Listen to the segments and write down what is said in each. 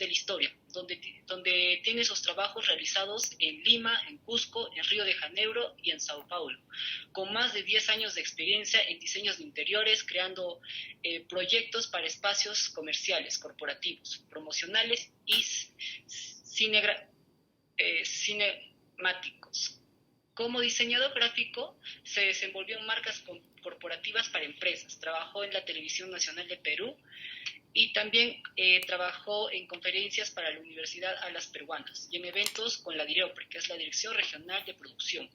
de la historia, donde tiene sus trabajos realizados en Lima, en Cusco, en Río de Janeiro y en Sao Paulo, con más de 10 años de experiencia en diseños de interiores, creando proyectos para espacios comerciales, corporativos, promocionales y cinemáticos. Como diseñador gráfico, se desenvolvió en marcas corporativas para empresas. Trabajó en la Televisión Nacional de Perú y también trabajó en conferencias para la Universidad Alas Peruanas y en eventos con la DIREOPRE, que es la Dirección Regional de Producción.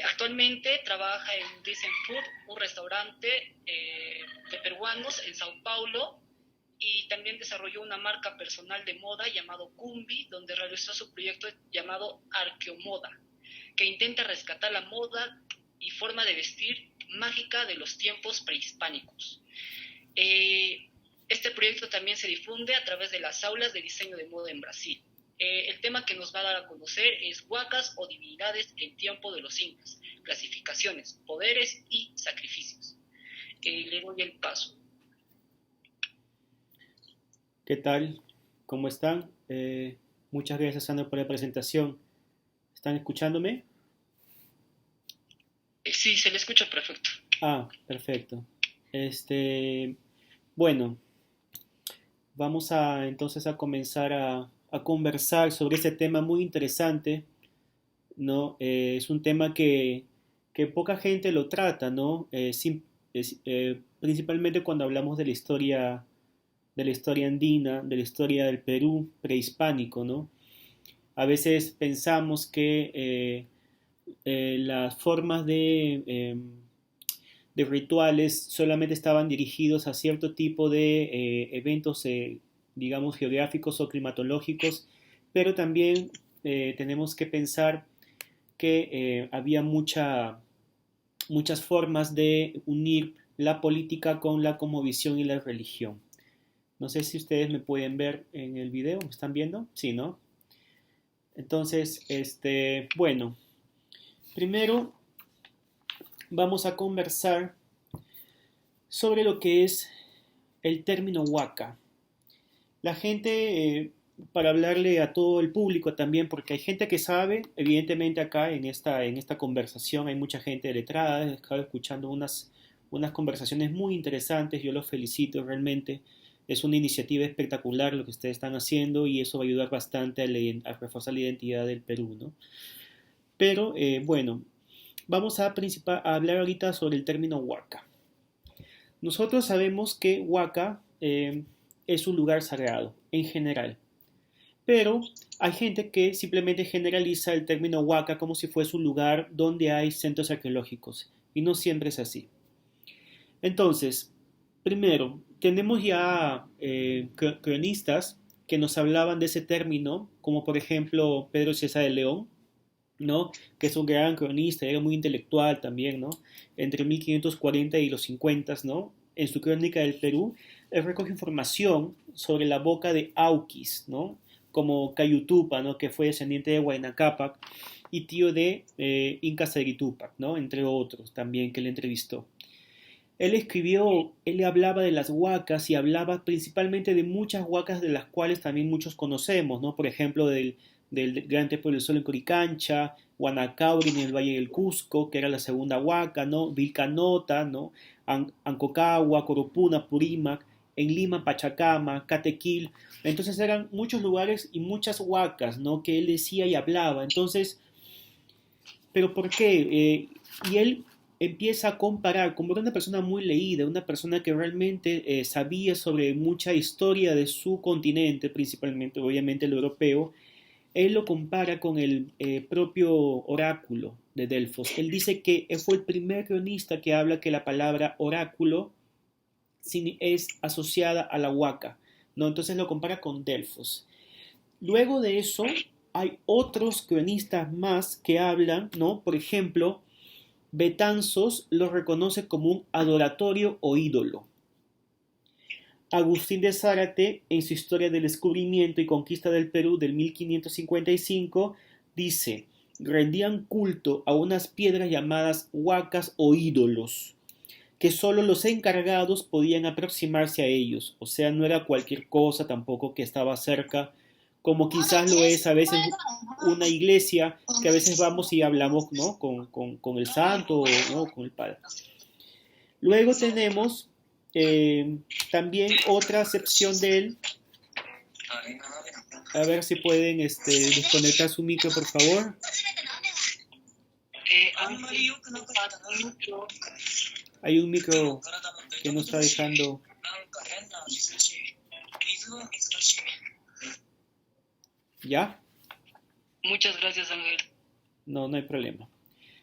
Actualmente trabaja en Decent Food, un restaurante de peruanos en Sao Paulo, y también desarrolló una marca personal de moda llamado Cumbi, donde realizó su proyecto llamado Arqueomoda, que intenta rescatar la moda y forma de vestir mágica de los tiempos prehispánicos. Este proyecto también se difunde a través de las aulas de diseño de moda en Brasil. El tema que nos va a dar a conocer es huacas o divinidades en tiempo de los incas, clasificaciones, poderes y sacrificios. Le doy el paso. ¿Qué tal? ¿Cómo están? Muchas gracias, Sandra, por la presentación. ¿Están escuchándome? Sí, se le escucha perfecto. Ah, perfecto. Este, bueno, vamos a entonces a comenzar a conversar sobre este tema muy interesante, ¿no? Es un tema que poca gente lo trata, ¿no? Principalmente cuando hablamos de la historia andina, de la historia del Perú prehispánico, ¿no? A veces pensamos que las formas de rituales solamente estaban dirigidos a cierto tipo de eventos, digamos, geográficos o climatológicos, pero también tenemos que pensar que había muchas formas de unir la política con la cosmovisión y la religión. No sé si ustedes me pueden ver en el video, ¿me están viendo? Sí, ¿no? Entonces, bueno, primero vamos a conversar sobre lo que es el término huaca. La gente, para hablarle a todo el público también, porque hay gente que sabe, evidentemente acá en esta conversación hay mucha gente letrada, he estado escuchando unas conversaciones muy interesantes, yo los felicito realmente. Es una iniciativa espectacular lo que ustedes están haciendo y eso va a ayudar bastante a reforzar la identidad del Perú, ¿no? Pero bueno, vamos a hablar ahorita sobre el término huaca. Nosotros sabemos que huaca es un lugar sagrado en general, pero hay gente que simplemente generaliza el término huaca como si fuese un lugar donde hay centros arqueológicos y no siempre es así. Entonces, primero, tenemos ya cronistas que nos hablaban de ese término, como por ejemplo Pedro César de León, ¿no? Que es un gran cronista, era muy intelectual también, ¿no? Entre 1540 y los 50, ¿no? En su crónica del Perú, él recoge información sobre la boca de Auquis, ¿no? Como Cayutupa, ¿no? Que fue descendiente de Huayna Cápac y tío de Inca Tupac, ¿no? Entre otros también que le entrevistó. Él hablaba de las huacas y hablaba principalmente de muchas huacas de las cuales también muchos conocemos, ¿no? Por ejemplo, del Gran Templo del Sol en Coricancha, Guanacauri en el Valle del Cusco, que era la segunda huaca, ¿no? Vilcanota, ¿no? Ancocagua, Coropuna, Purímac, en Lima, Pachacama, Catequil. Entonces eran muchos lugares y muchas huacas, ¿no? Que él decía y hablaba. Entonces, ¿pero por qué? Y él empieza a comparar, como era una persona muy leída, una persona que realmente sabía sobre mucha historia de su continente, principalmente, obviamente, el europeo, él lo compara con el propio oráculo de Delfos. Él dice que fue el primer cronista que habla que la palabra oráculo es asociada a la huaca, ¿no? Entonces lo compara con Delfos. Luego de eso, hay otros cronistas más que hablan, ¿no? Por ejemplo, Betanzos lo reconoce como un adoratorio o ídolo. Agustín de Zárate, en su Historia del Descubrimiento y Conquista del Perú del 1555, dice, rendían culto a unas piedras llamadas huacas o ídolos. que solo los encargados podían aproximarse a ellos, o sea, no era cualquier cosa tampoco que estaba cerca, como quizás lo es a veces una iglesia, que a veces vamos y hablamos, ¿no?, con el santo, ¿no?, con el padre. Luego tenemos también otra acepción de él. A ver si pueden desconectar su micro, por favor. Hay un micro que no está dejando. ¿Ya? Muchas gracias, Ángel. No, no hay problema.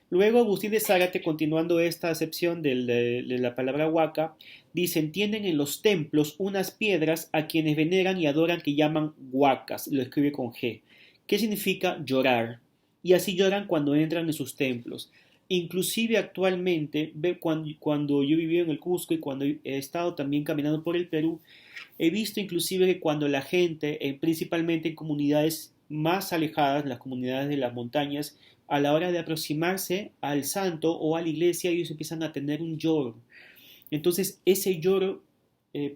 Luego Agustín de Zárate, continuando esta acepción de la palabra huaca, dice: entienden en los templos unas piedras a quienes veneran y adoran que llaman huacas, lo escribe con G, que significa llorar, y así lloran cuando entran en sus templos. Inclusive actualmente, cuando yo vivía en el Cusco y cuando he estado también caminando por el Perú, he visto inclusive que cuando la gente, principalmente en comunidades más alejadas, las comunidades de las montañas, a la hora de aproximarse al santo o a la iglesia, ellos empiezan a tener un lloro. Entonces, ese lloro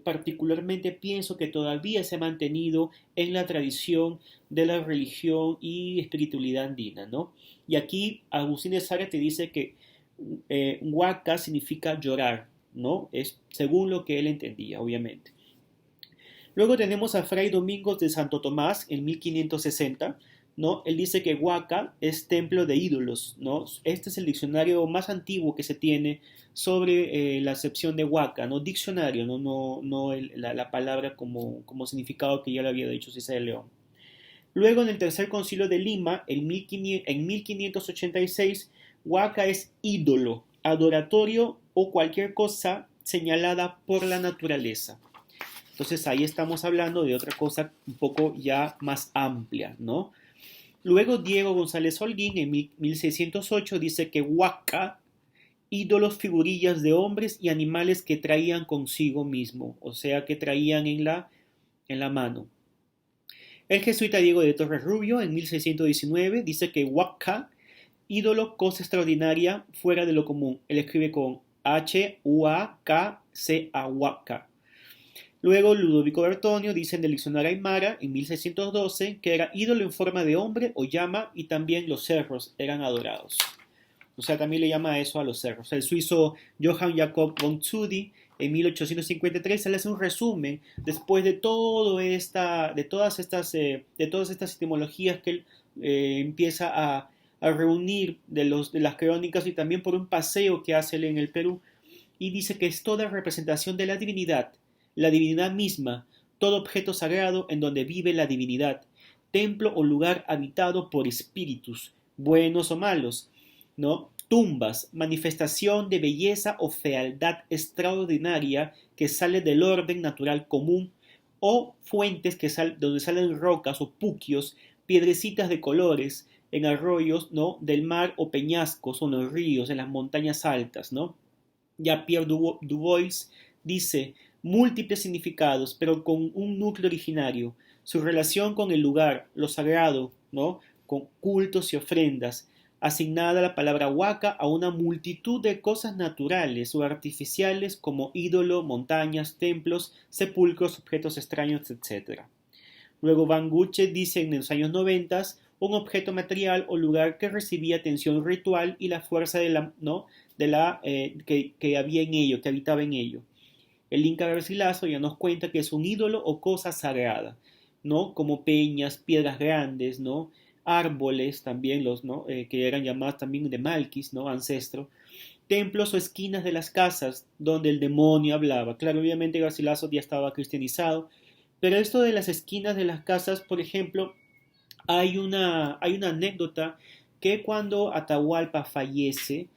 particularmente pienso que todavía se ha mantenido en la tradición de la religión y espiritualidad andina, ¿no? Y aquí Agustín de Zárate dice que huaca significa llorar, ¿no? Es según lo que él entendía, obviamente. Luego tenemos a Fray Domingos de Santo Tomás en 1560, ¿no? Él dice que Huaca es templo de ídolos, ¿no? Este es el diccionario más antiguo que se tiene sobre la acepción de Huaca, ¿no? Diccionario, no la palabra como significado que ya lo había dicho César de León. Luego, en el tercer concilio de Lima, en 1586, Huaca es ídolo, adoratorio o cualquier cosa señalada por la naturaleza. Entonces ahí estamos hablando de otra cosa un poco ya más amplia, ¿no? Luego Diego González Holguín en 1608 dice que huaca, ídolos, figurillas de hombres y animales que traían consigo mismo, o sea, que traían en la mano. El jesuita Diego de Torres Rubio en 1619 dice que huaca, ídolo, cosa extraordinaria, fuera de lo común. Él escribe con H-U-A-K-C-A, huaca. Luego Ludovico Bertonio dice en el diccionario Aymara en 1612 que era ídolo en forma de hombre o llama, y también los cerros eran adorados. O sea, también le llama a eso a los cerros. El suizo Johann Jakob von Tschudi en 1853 se le hace un resumen después de todas estas etimologías que él empieza a reunir de las crónicas y también por un paseo que hace él en el Perú, y dice que es toda representación de la divinidad misma, todo objeto sagrado en donde vive la divinidad, templo o lugar habitado por espíritus, buenos o malos, ¿no? Tumbas, manifestación de belleza o fealdad extraordinaria que sale del orden natural común, o fuentes donde salen rocas o puquios, piedrecitas de colores, en arroyos, ¿no?, del mar, o peñascos, o en los ríos, en las montañas altas, ¿no? Ya Pierre Dubois dice: múltiples significados, pero con un núcleo originario, su relación con el lugar, lo sagrado, ¿no?, con cultos y ofrendas, asignada la palabra huaca a una multitud de cosas naturales o artificiales como ídolo, montañas, templos, sepulcros, objetos extraños, etc. Luego Van Guche dice en los años 90 un objeto material o lugar que recibía atención ritual y la fuerza que había en ello, que habitaba en ello. El Inca Garcilaso ya nos cuenta que es un ídolo o cosa sagrada, ¿no? Como peñas, piedras grandes, ¿no? Árboles también, ¿no? Que eran llamados también de Malquis, ¿no? Ancestro. Templos o esquinas de las casas donde el demonio hablaba. Claro, obviamente Garcilaso ya estaba cristianizado, pero esto de las esquinas de las casas, por ejemplo, hay una anécdota que cuando Atahualpa fallece,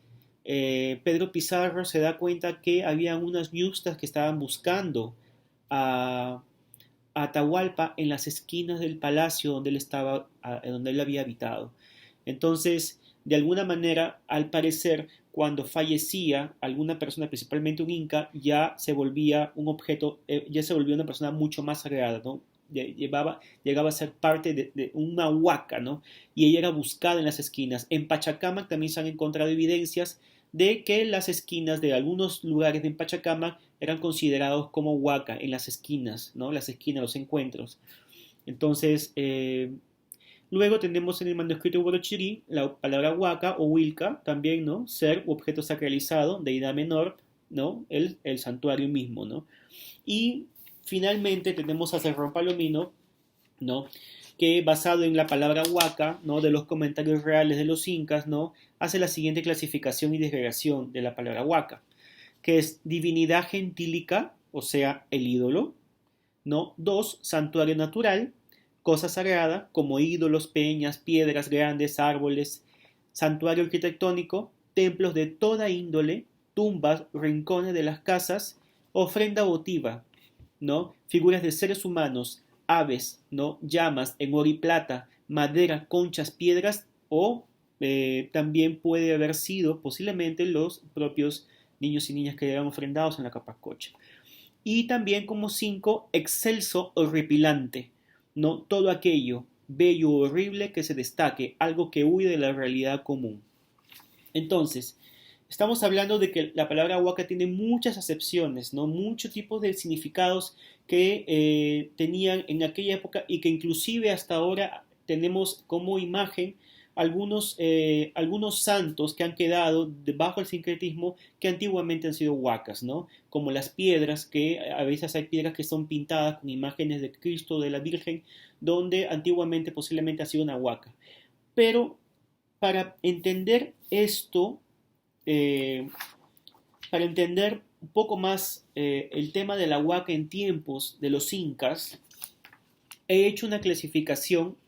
Pedro Pizarro se da cuenta que habían unas ñustas que estaban buscando a, a Atahualpa en las esquinas del palacio donde él había habitado. Entonces, de alguna manera, al parecer, cuando fallecía alguna persona, principalmente un inca, ya se volvía un objeto, ya se volvía una persona mucho más sagrada, ¿no? Llegaba a ser parte de una huaca, ¿no? Y ella era buscada en las esquinas. En Pachacamac también se han encontrado evidencias de que las esquinas de algunos lugares de Pachacamac eran considerados como huaca en las esquinas, ¿no? Las esquinas, los encuentros. Entonces, luego tenemos en el manuscrito Huarochirí la palabra huaca o huilca, también, ¿no? Ser u objeto sacralizado, deidad menor, ¿no? El santuario mismo, ¿no? Y finalmente tenemos a Cerrón Palomino, ¿no? Que basado en la palabra huaca, ¿no? De los comentarios reales de los incas, ¿no? Hace la siguiente clasificación y desgregación de la palabra huaca, que es divinidad gentílica, o sea, el ídolo, ¿no? Dos, santuario natural, cosa sagrada, como ídolos, peñas, piedras grandes, árboles, santuario arquitectónico, templos de toda índole, tumbas, rincones de las casas, ofrenda votiva, ¿no? Figuras de seres humanos, aves, ¿no? Llamas en oro y plata, madera, conchas, piedras o también puede haber sido posiblemente los propios niños y niñas que eran ofrendados en la Capacocha. Y también como 5, excelso, horripilante, ¿no? Todo aquello bello o horrible que se destaque, algo que huye de la realidad común. Entonces, estamos hablando de que la palabra huaca tiene muchas acepciones, ¿no? Muchos tipos de significados que tenían en aquella época y que inclusive hasta ahora tenemos como imagen algunos santos que han quedado bajo el sincretismo que antiguamente han sido huacas, ¿no? Como las piedras, que a veces hay piedras que son pintadas con imágenes de Cristo o de la Virgen, donde antiguamente posiblemente ha sido una huaca. Pero para entender esto, eh, para entender un poco más el tema de la huaca en tiempos de los incas, he hecho una clasificación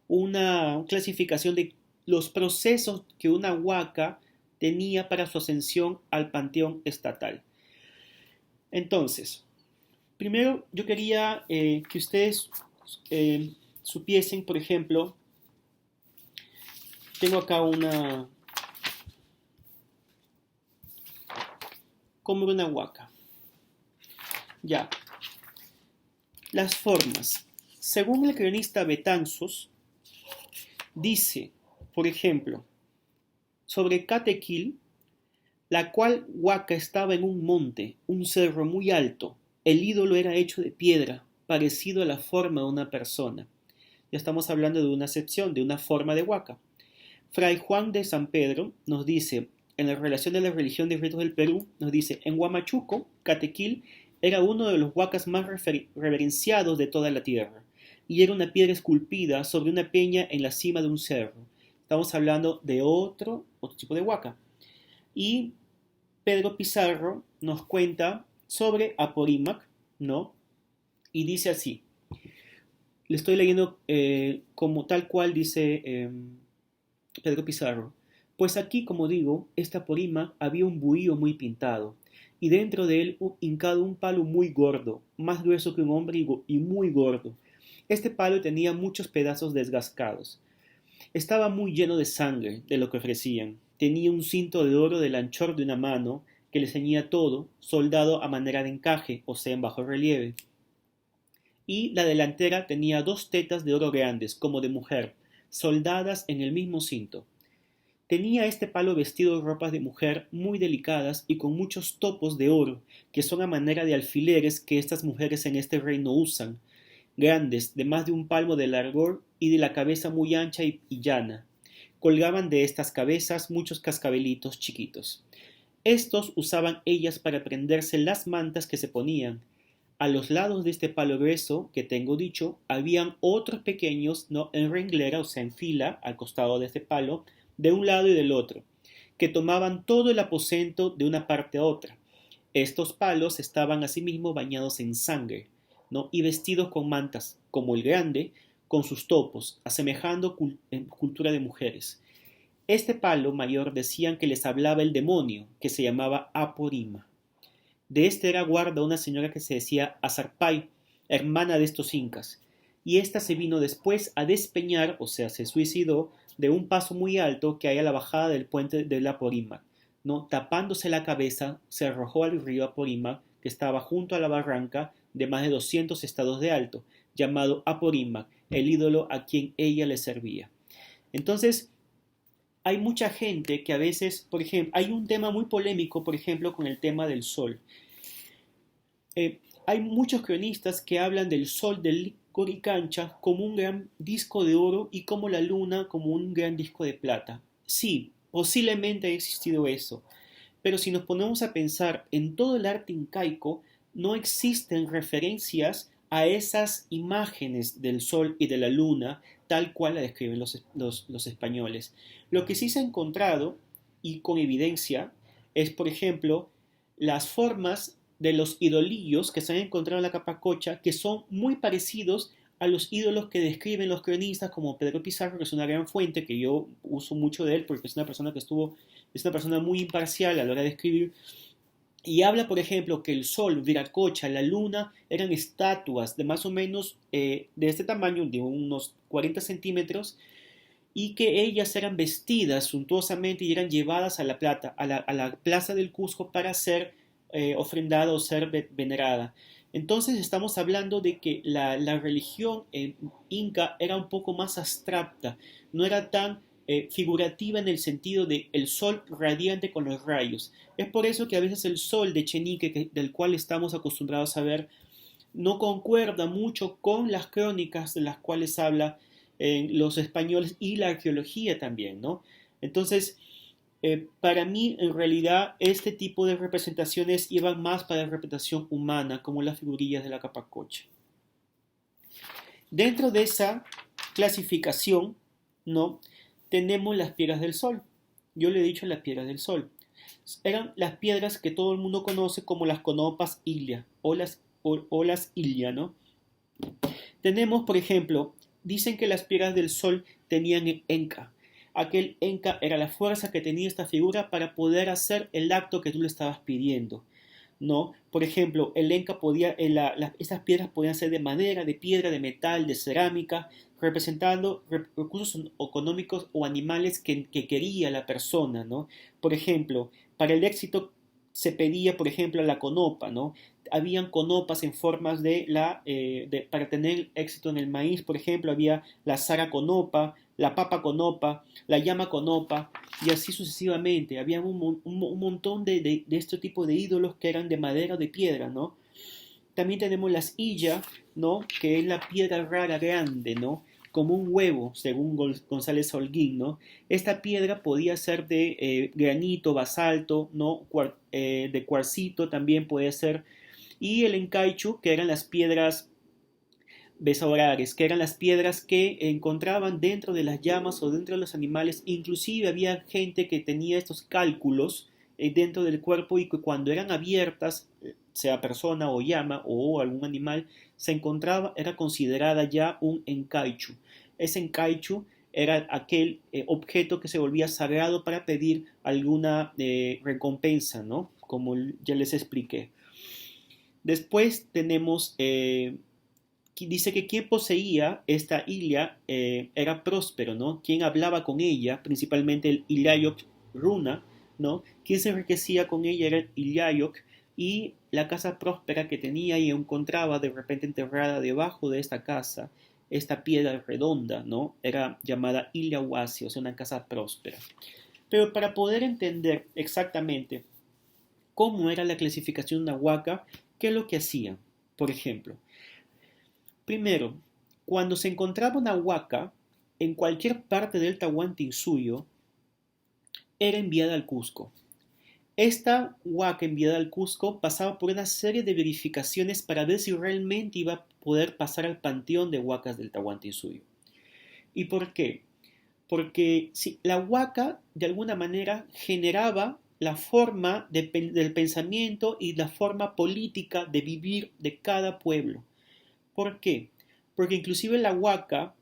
de los procesos que una huaca tenía para su ascensión al panteón estatal. Entonces, primero yo quería que ustedes supiesen, por ejemplo, tengo acá como una huaca. Ya, las formas. Según el cronista Betanzos, dice, por ejemplo, sobre Catequil, la cual huaca estaba en un monte, un cerro muy alto. El ídolo era hecho de piedra, parecido a la forma de una persona. Ya estamos hablando de una acepción, de una forma de huaca. Fray Juan de San Pedro nos dice, en la relación de la religión de ritos del Perú, nos dice, en Huamachuco, Catequil era uno de los huacas más reverenciados de toda la tierra, y era una piedra esculpida sobre una peña en la cima de un cerro. Estamos hablando de otro tipo de huaca. Y Pedro Pizarro nos cuenta sobre Apurímac, ¿no? Y dice así, le estoy leyendo como tal cual dice Pedro Pizarro. Pues aquí, como digo, esta Apurímac había un buhío muy pintado, y dentro de él hincado un palo muy gordo, más grueso que un hombre y muy gordo. Este palo tenía muchos pedazos desgascados. Estaba muy lleno de sangre de lo que ofrecían. Tenía un cinto de oro del anchor de una mano que le ceñía todo, soldado a manera de encaje, o sea, en bajo relieve. Y la delantera tenía 2 tetas de oro grandes, como de mujer, soldadas en el mismo cinto. Tenía este palo vestido de ropas de mujer muy delicadas y con muchos topos de oro, que son a manera de alfileres que estas mujeres en este reino usan, grandes, de más de un palmo de largor y de la cabeza muy ancha y llana. Colgaban de estas cabezas muchos cascabelitos chiquitos. Estos usaban ellas para prenderse las mantas que se ponían. A los lados de este palo grueso que tengo dicho, habían otros pequeños, no en renglera, o sea, en fila, al costado de este palo, de un lado y del otro, que tomaban todo el aposento de una parte a otra. Estos palos estaban asimismo bañados en sangre, ¿no? Y vestidos con mantas, como el grande, con sus topos, asemejando cultura de mujeres. Este palo mayor decían que les hablaba el demonio, que se llamaba Aporima. De este era guarda una señora que se decía Azarpay, hermana de estos incas, y ésta se vino después a despeñar, o sea, se suicidó, de un paso muy alto que hay a la bajada del puente de la Apurímac, ¿no? Tapándose la cabeza, se arrojó al río Apurímac, que estaba junto a la barranca de más de 200 estados de alto, llamado Apurímac, el ídolo a quien ella le servía. Entonces, hay mucha gente que a veces, por ejemplo, hay un tema muy polémico, por ejemplo, con el tema del sol. Hay muchos cronistas que hablan del sol del Coricancha como un gran disco de oro y como la luna como un gran disco de plata. Sí, posiblemente ha existido eso, pero si nos ponemos a pensar en todo el arte incaico, no existen referencias a esas imágenes del sol y de la luna tal cual la describen los españoles. Lo que sí se ha encontrado, y con evidencia, es, por ejemplo, las formas de los idolillos que se han encontrado en la Capacocha, que son muy parecidos a los ídolos que describen los cronistas como Pedro Pizarro, que es una gran fuente, que yo uso mucho de él porque es una persona es una persona muy imparcial a la hora de escribir, y habla, por ejemplo, que el sol, Viracocha, la luna, eran estatuas de más o menos de este tamaño, de unos 40 centímetros, y que ellas eran vestidas suntuosamente y eran llevadas a la, plata, a la plaza del Cusco para ser ofrendada o ser venerada. Entonces estamos hablando de que la religión inca era un poco más abstracta, no era tan figurativa en el sentido de el sol radiante con los rayos. Es por eso que a veces el sol de Chenique, del cual estamos acostumbrados a ver, no concuerda mucho con las crónicas de las cuales habla los españoles y la arqueología también, ¿no? Entonces, para mí, en realidad, este tipo de representaciones llevan más para la representación humana, como las figurillas de la Capacocha. Dentro de esa clasificación, ¿no? Tenemos las piedras del sol. Yo le he dicho las piedras del sol. Eran las piedras que todo el mundo conoce como las conopas ilia o las ilia, ¿no? Tenemos, por ejemplo, dicen que las piedras del sol tenían enca. Aquel enca era la fuerza que tenía esta figura para poder hacer el acto que tú le estabas pidiendo, ¿no? Por ejemplo, el enca podía, estas piedras podían ser de madera, de piedra, de metal, de cerámica, representando recursos económicos o animales que quería la persona, ¿no? Por ejemplo, para el éxito se pedía, por ejemplo, la conopa, ¿no? Habían conopas en formas para tener éxito en el maíz, por ejemplo, había la zara conopa, la papa conopa, la llama conopa, y así sucesivamente. Había un montón de este tipo de ídolos que eran de madera o de piedra, ¿no? También tenemos las illa, ¿no? Que es la piedra rara grande, ¿no? Como un huevo, según González Holguín, ¿no? Esta piedra podía ser de granito, basalto, ¿no? De cuarcito también puede ser. Y el encaichu, que eran las piedras besaurares, que eran las piedras que encontraban dentro de las llamas o dentro de los animales. Inclusive había gente que tenía estos cálculos dentro del cuerpo y que cuando eran abiertas, sea persona o llama o algún animal, se encontraba, era considerada ya un encaichu. Ese encaichu era aquel objeto que se volvía sagrado para pedir alguna recompensa, ¿no? Como ya les expliqué. Después tenemos dice que quien poseía esta Ilia era próspero, ¿no? Quien hablaba con ella, principalmente el Ilayoc Runa, ¿no? Quien se enriquecía con ella era el Ilayoc, y la casa próspera que tenía y encontraba de repente enterrada debajo de esta casa, esta piedra redonda, ¿no? Era llamada Iliahuasi, o sea, una casa próspera. Pero para poder entender exactamente cómo era la clasificación de una huaca, ¿qué es lo que hacían? Por ejemplo, primero, cuando se encontraba una huaca en cualquier parte del Tahuantinsuyo, era enviada al Cusco. Esta huaca enviada al Cusco pasaba por una serie de verificaciones para ver si realmente iba a poder pasar al panteón de huacas del Tahuantinsuyo. ¿Y por qué? Porque si la huaca de alguna manera generaba la forma del pensamiento y la forma política de vivir de cada pueblo. ¿Por qué? Porque inclusive la huaca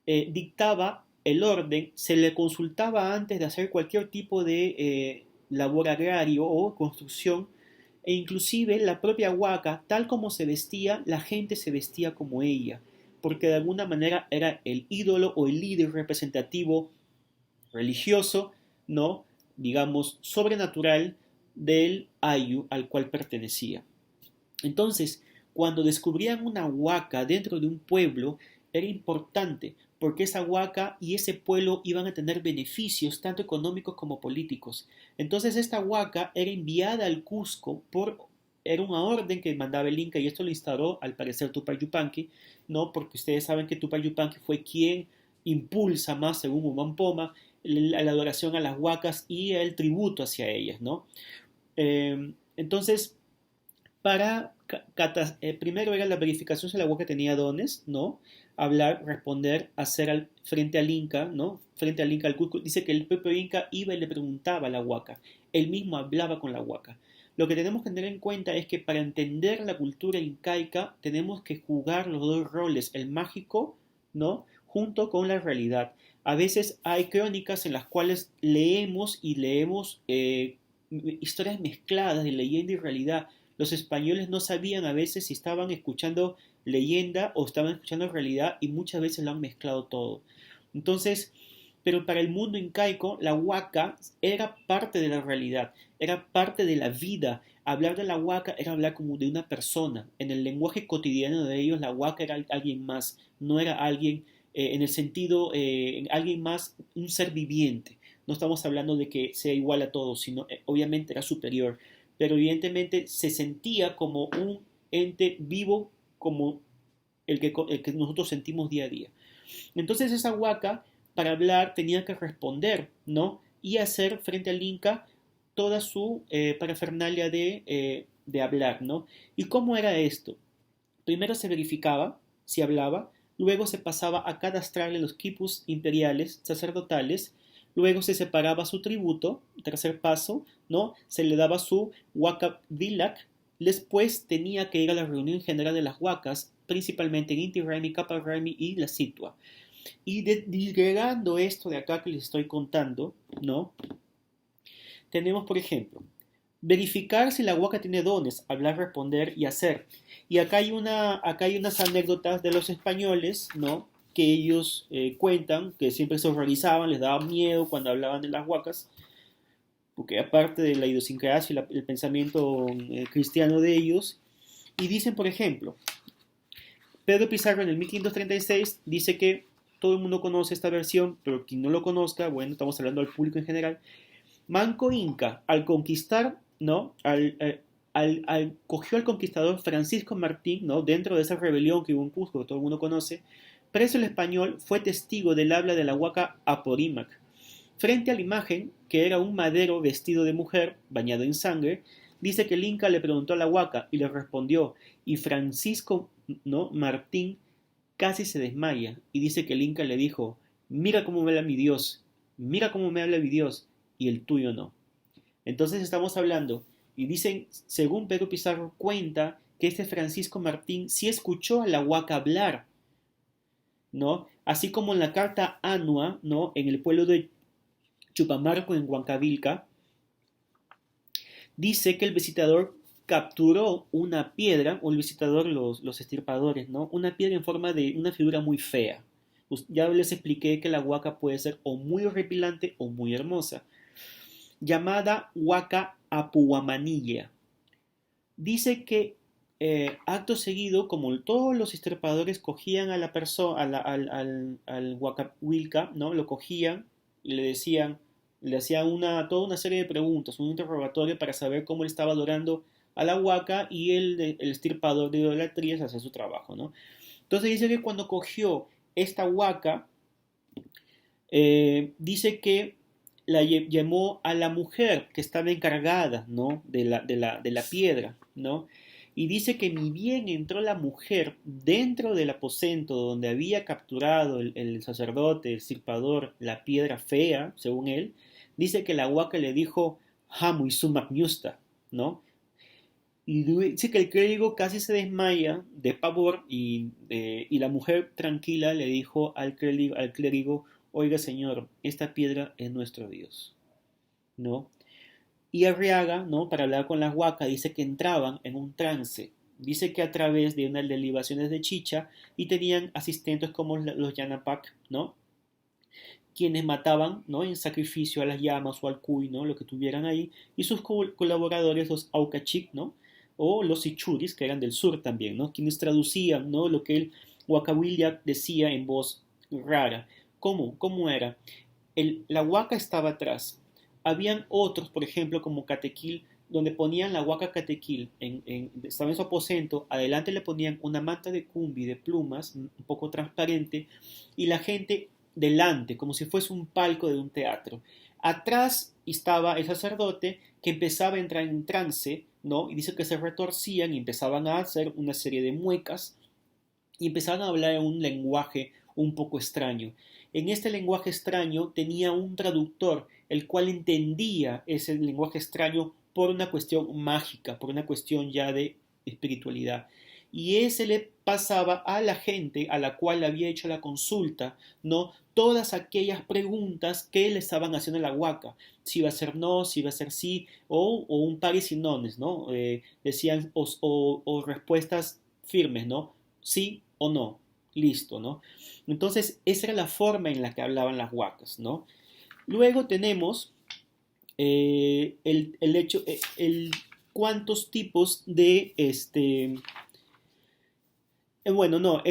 dictaba el orden, se le consultaba antes de hacer cualquier tipo de labor agrario o construcción, e inclusive la propia huaca, tal como se vestía, la gente se vestía como ella, porque de alguna manera era el ídolo o el líder representativo religioso, ¿no? Digamos, sobrenatural del Ayu al cual pertenecía. Entonces, cuando descubrían una huaca dentro de un pueblo, era importante porque esa huaca y ese pueblo iban a tener beneficios tanto económicos como políticos. Entonces esta huaca era enviada al Cusco era una orden que mandaba el Inca y esto lo instauró al parecer Tupac Yupanqui, ¿no? Porque ustedes saben que Tupac Yupanqui fue quien impulsa más, según Humam Poma, la adoración a las huacas y el tributo hacia ellas, ¿no? Entonces, primero era la verificación si la huaca tenía dones, ¿no? Hablar, responder, frente al Inca, ¿no? Frente al Inca, al Cusco. Dice que el propio Inca iba y le preguntaba a la huaca. Él mismo hablaba con la huaca. Lo que tenemos que tener en cuenta es que para entender la cultura incaica tenemos que jugar los dos roles, el mágico, ¿no? Junto con la realidad. A veces hay crónicas en las cuales leemos historias mezcladas de leyenda y realidad. Los españoles no sabían a veces si estaban escuchando leyenda o estaban escuchando realidad y muchas veces lo han mezclado todo. Entonces, pero para el mundo incaico, la huaca era parte de la realidad, era parte de la vida. Hablar de la huaca era hablar como de una persona. En el lenguaje cotidiano de ellos, la huaca era alguien más, no era alguien en el sentido, alguien más, un ser viviente. No estamos hablando de que sea igual a todos, sino obviamente era superior, pero evidentemente se sentía como un ente vivo como el que nosotros sentimos día a día. Entonces esa huaca, para hablar, tenía que responder, ¿no? Y hacer frente al Inca toda su parafernalia de hablar, ¿no? ¿Y cómo era esto? Primero se verificaba si hablaba, luego se pasaba a cadastrarle los quipus imperiales sacerdotales, luego se separaba su tributo, tercer paso, ¿no? Se le daba su huaca vilac, después tenía que ir a la reunión general de las huacas, principalmente en Inti Raymi, Capa Raymi y la Situa. Y disgregando esto de acá que les estoy contando, ¿no? Tenemos, por ejemplo, verificar si la huaca tiene dones, hablar, responder y hacer. Y acá hay unas anécdotas de los españoles, ¿no? Que ellos cuentan, que siempre se horrorizaban, les daba miedo cuando hablaban de las huacas, porque aparte de la idiosincrasia y el pensamiento cristiano de ellos, y dicen, por ejemplo, Pedro Pizarro en el 1536 dice que todo el mundo conoce esta versión, pero quien no lo conozca, bueno, estamos hablando al público en general. Manco Inca, al conquistar, ¿no? Cogió al conquistador Francisco Martín, ¿no? Dentro de esa rebelión que hubo en Cusco, que todo el mundo conoce. Preso el español, fue testigo del habla de la huaca Aporímac. Frente a la imagen, que era un madero vestido de mujer, bañado en sangre, dice que el Inca le preguntó a la huaca y le respondió, y Francisco, ¿no? Martín casi se desmaya y dice que el Inca le dijo, mira cómo me habla mi Dios, mira cómo me habla mi Dios, y el tuyo no. Entonces estamos hablando, y dicen, según Pedro Pizarro cuenta, que este Francisco Martín sí escuchó a la huaca hablar, ¿no? Así como en la carta Anua, ¿no? En el pueblo de Chupamarco, en Huancavilca, dice que el visitador capturó una piedra, o el visitador, los estirpadores, ¿no? Una piedra en forma de una figura muy fea. Ya les expliqué que la huaca puede ser o muy horripilante o muy hermosa, llamada huaca apuamanilla. Dice que acto seguido, como todos los estirpadores cogían a la persona, al huacahuilca, ¿no? Lo cogían y le hacían toda una serie de preguntas, un interrogatorio para saber cómo él estaba adorando a la huaca y el estirpador de idolatrías hacía su trabajo, ¿no? Entonces dice que cuando cogió esta huaca, dice que llamó a la mujer que estaba encargada, ¿no? de la piedra, ¿no? Y dice que ni bien entró la mujer dentro del aposento donde había capturado el sacerdote, el sirpador, la piedra fea, según él, dice que la huaca le dijo, Hamu y sumac ¿no? Y dice que el clérigo casi se desmaya de pavor y la mujer tranquila le dijo al clérigo, oiga señor, esta piedra es nuestro Dios, ¿no? Y Arriaga, ¿no? Para hablar con las huacas, dice que entraban en un trance. Dice que a través de unas derivaciones de chicha y tenían asistentes como los Yanapac, ¿no? Quienes mataban, ¿no? En sacrificio a las llamas o al cuy, ¿no? Lo que tuvieran ahí. Y sus colaboradores, los Aucachic, ¿no? O los Ichuris, que eran del sur también, ¿no? Quienes traducían, ¿no? Lo que Huacahuiliac decía en voz rara. ¿Cómo? ¿Cómo era? La huaca estaba atrás. Habían otros, por ejemplo, como Catequil, donde ponían la huaca Catequil, estaba en su aposento, adelante le ponían una manta de cumbi de plumas, un poco transparente, y la gente delante, como si fuese un palco de un teatro. Atrás estaba el sacerdote que empezaba a entrar en trance, ¿no? Y dice que se retorcían y empezaban a hacer una serie de muecas y empezaban a hablar en un lenguaje un poco extraño. En este lenguaje extraño tenía un traductor, el cual entendía ese lenguaje extraño por una cuestión mágica, por una cuestión ya de espiritualidad. Y ese le pasaba a la gente a la cual le había hecho la consulta, ¿no? Todas aquellas preguntas que le estaban haciendo a la huaca, si iba a ser no, si iba a ser sí, o un par y sin nones, ¿no? Decían, o respuestas firmes, ¿no? Sí o no, listo, ¿no? Entonces, esa era la forma en la que hablaban las huacas, ¿no? Luego tenemos el hecho, cuántos tipos de, bueno, no,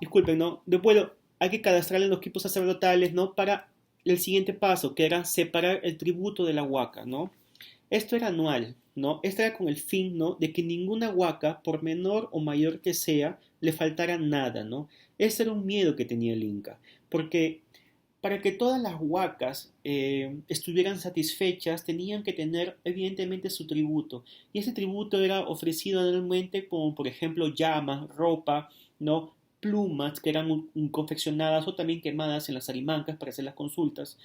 disculpen, ¿no? Después hay que cadastrar en los equipos sacerdotales, ¿no? Para el siguiente paso, que era separar el tributo de la huaca, ¿no? Esto era anual, ¿no? Esto era con el fin, ¿no? De que ninguna huaca, por menor o mayor que sea, le faltara nada, ¿no? Ese era un miedo que tenía el Inca, porque para que todas las huacas estuvieran satisfechas, tenían que tener evidentemente su tributo. Y ese tributo era ofrecido anualmente como, por ejemplo, llamas, ropa, ¿no? Plumas que eran confeccionadas o también quemadas en las arimancas para hacer las consultas.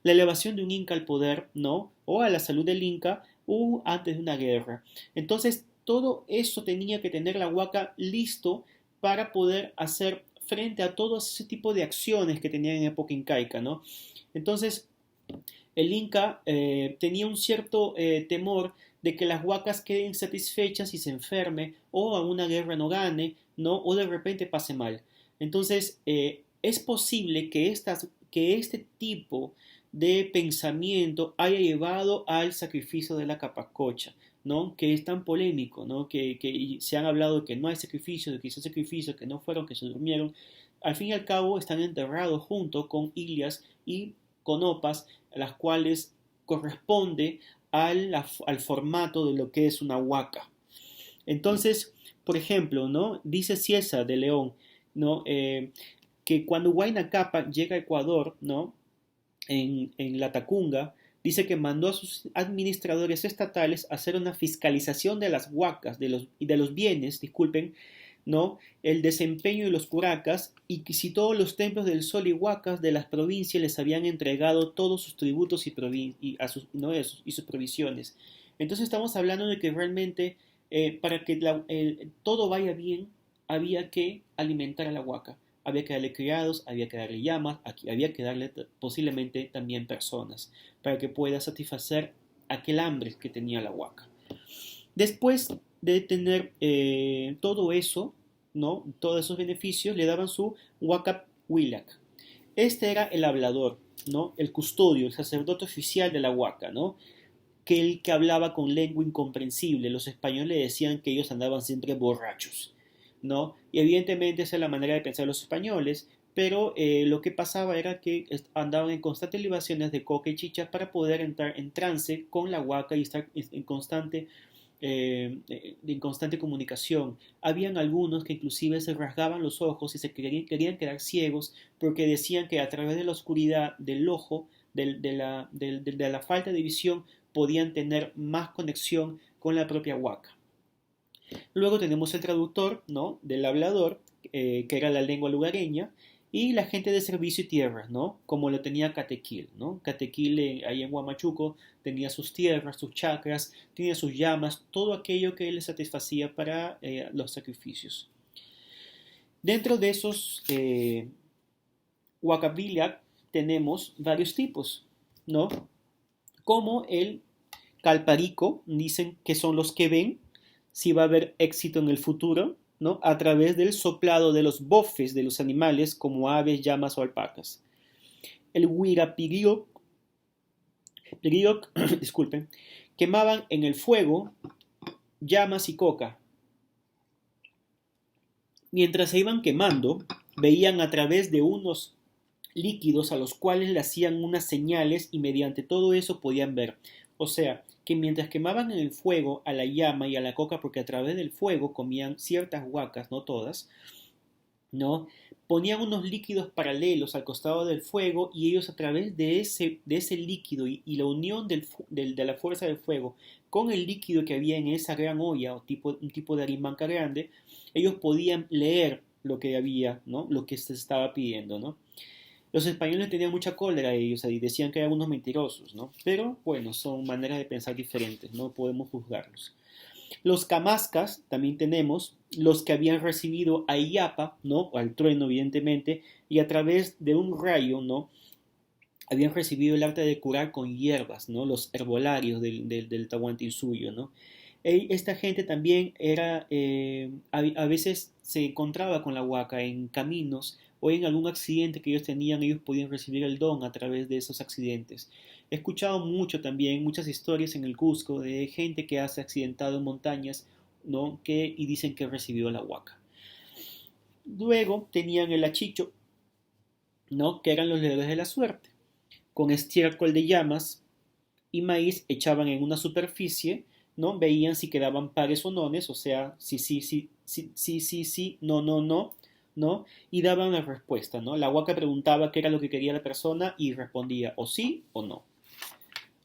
La elevación de un Inca al poder, ¿no? O a la salud del Inca, o antes de una guerra. Entonces, todo eso tenía que tener la huaca listo para poder hacer frente a todo ese tipo de acciones que tenían en época incaica, ¿no? Entonces, el Inca tenía un cierto temor de que las huacas queden satisfechas y se enferme, o a una guerra no gane, ¿no? O de repente pase mal. Entonces, es posible que este tipo de pensamiento haya llevado al sacrificio de la capacocha, ¿no? Que es tan polémico, ¿no? Que se han hablado de que no hay sacrificio, de que hizo sacrificio, que no fueron, que se durmieron. Al fin y al cabo están enterrados junto con Ilias y con Opas, las cuales corresponde al formato de lo que es una huaca. Entonces, por ejemplo, ¿no? Dice Ciesa de León, ¿no? Que cuando Huayna Capac llega a Ecuador, ¿no? En la Tacunga, dice que mandó a sus administradores estatales a hacer una fiscalización de las huacas, de los bienes, disculpen, ¿no? El desempeño de los curacas y que si todos los templos del sol y huacas de las provincias les habían entregado todos sus tributos y sus provisiones. Entonces estamos hablando de que realmente para que todo vaya bien había que alimentar a la huaca. Había que darle criados, había que darle llamas, había que darle posiblemente también personas para que pueda satisfacer aquel hambre que tenía la huaca. Después de tener todo eso, ¿no? Todos esos beneficios, le daban su huaca huilac. Este era el hablador, ¿no? El custodio, el sacerdote oficial de la huaca, ¿no? Que el que hablaba con lengua incomprensible. Los españoles decían que ellos andaban siempre borrachos, ¿no? Y evidentemente esa es la manera de pensar de los españoles, pero lo que pasaba era que andaban en constantes libaciones de coca y chicha para poder entrar en trance con la huaca y estar en constante comunicación. Habían algunos que inclusive se rasgaban los ojos y querían quedar ciegos porque decían que a través de la oscuridad del ojo, de la falta de visión, podían tener más conexión con la propia huaca. Luego tenemos el traductor, ¿no? Del hablador, que era la lengua lugareña, y la gente de servicio y tierras, ¿no? Como lo tenía Catequil, ¿no? Catequil ahí en Huamachuco tenía sus tierras, sus chacras, tenía sus llamas, todo aquello que le satisfacía para los sacrificios. Dentro de esos Huacabilac tenemos varios tipos, ¿no? Como el Calparico, dicen que son los que ven si va a haber éxito en el futuro, ¿no? A través del soplado de los bofes de los animales como aves, llamas o alpacas. El Huirapirioc, disculpen, quemaban en el fuego llamas y coca. Mientras se iban quemando, veían a través de unos líquidos a los cuales le hacían unas señales y mediante todo eso podían ver. O sea, que mientras quemaban en el fuego a la llama y a la coca, porque a través del fuego comían ciertas huacas, no todas, ¿no? Ponían unos líquidos paralelos al costado del fuego y ellos a través de ese líquido y la unión de la fuerza del fuego con el líquido que había en esa gran olla o un tipo de arimanca grande, ellos podían leer lo que había, ¿no? Lo que se estaba pidiendo, ¿no? Los españoles tenían mucha cólera a ellos y decían que eran unos mentirosos, ¿no? Pero bueno, son maneras de pensar diferentes, no podemos juzgarlos. Los camascas también tenemos, los que habían recibido a Iyapa, ¿no? O al trueno, evidentemente, y a través de un rayo, ¿no? Habían recibido el arte de curar con hierbas, ¿no? Los herbolarios del Tahuantinsuyo, ¿no? Esta gente también era, a veces se encontraba con la huaca en caminos o en algún accidente que ellos tenían, ellos podían recibir el don a través de esos accidentes. He escuchado mucho también, muchas historias en el Cusco de gente que se ha accidentado en montañas, ¿no? Y dicen que recibió la huaca. Luego tenían el achicho, ¿no? Que eran los leones de la suerte. Con estiércol de llamas y maíz echaban en una superficie, ¿no? Veían si quedaban pares o nones, o sea, sí, no, no, no, ¿no? Y daban la respuesta, ¿no? La huaca preguntaba qué era lo que quería la persona y respondía o sí o no.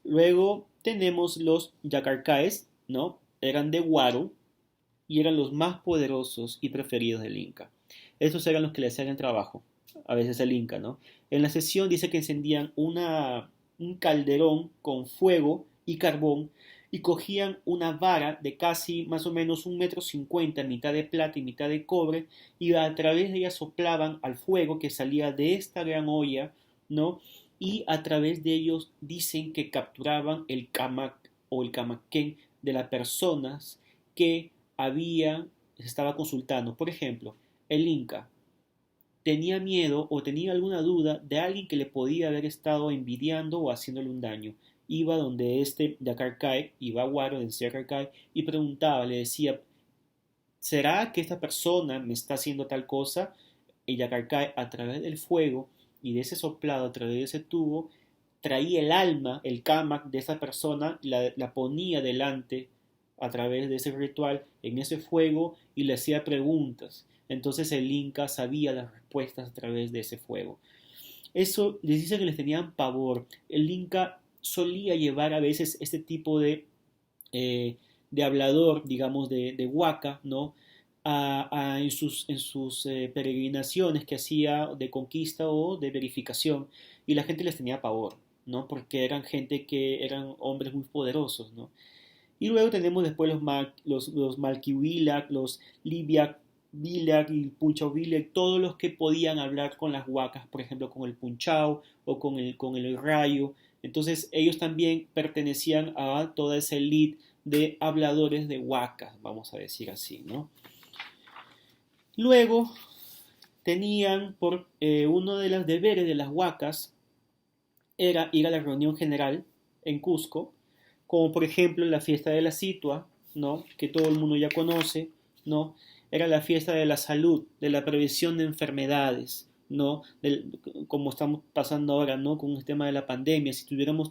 Luego tenemos los yacarcaes, ¿no? Eran de Guaro y eran los más poderosos y preferidos del Inca. Estos eran los que le hacían el trabajo, a veces el Inca, ¿no? En la sesión dice que encendían un calderón con fuego y carbón y cogían una vara de casi más o menos 1,50 m, mitad de plata y mitad de cobre, y a través de ella soplaban al fuego que salía de esta gran olla, ¿no? Y a través de ellos dicen que capturaban el camac o el camaquén de las personas que se estaba consultando. Por ejemplo, el Inca tenía miedo o tenía alguna duda de alguien que le podía haber estado envidiando o haciéndole un daño. Iba donde este Yacarcay, iba a Guaro, decía Yacarcay, y preguntaba, le decía, ¿será que esta persona me está haciendo tal cosa? Y Yacarcay, a través del fuego y de ese soplado, a través de ese tubo, traía el alma, el kamak de esa persona, la ponía delante a través de ese ritual en ese fuego y le hacía preguntas. Entonces el Inca sabía las respuestas a través de ese fuego. Eso les dice que les tenían pavor. El Inca solía llevar a veces este tipo de hablador, digamos, de huaca, ¿no? En sus peregrinaciones que hacía de conquista o de verificación, y la gente les tenía pavor, ¿no? Porque eran gente que eran hombres muy poderosos, ¿no? Y luego tenemos después los Malquihuilac, los Libiac, Vilac y Punchauvilac, todos los que podían hablar con las huacas, por ejemplo, con el Punchau o con el Rayo. Entonces ellos también pertenecían a toda esa elite de habladores de huacas, vamos a decir así, ¿no? Luego tenían uno de los deberes de las huacas era ir a la reunión general en Cusco, como por ejemplo la fiesta de la Situa, ¿no? Que todo el mundo ya conoce, ¿no? Era la fiesta de la salud, de la prevención de enfermedades, ¿no? Como estamos pasando ahora, ¿no? Con el tema de la pandemia, si hubiéramos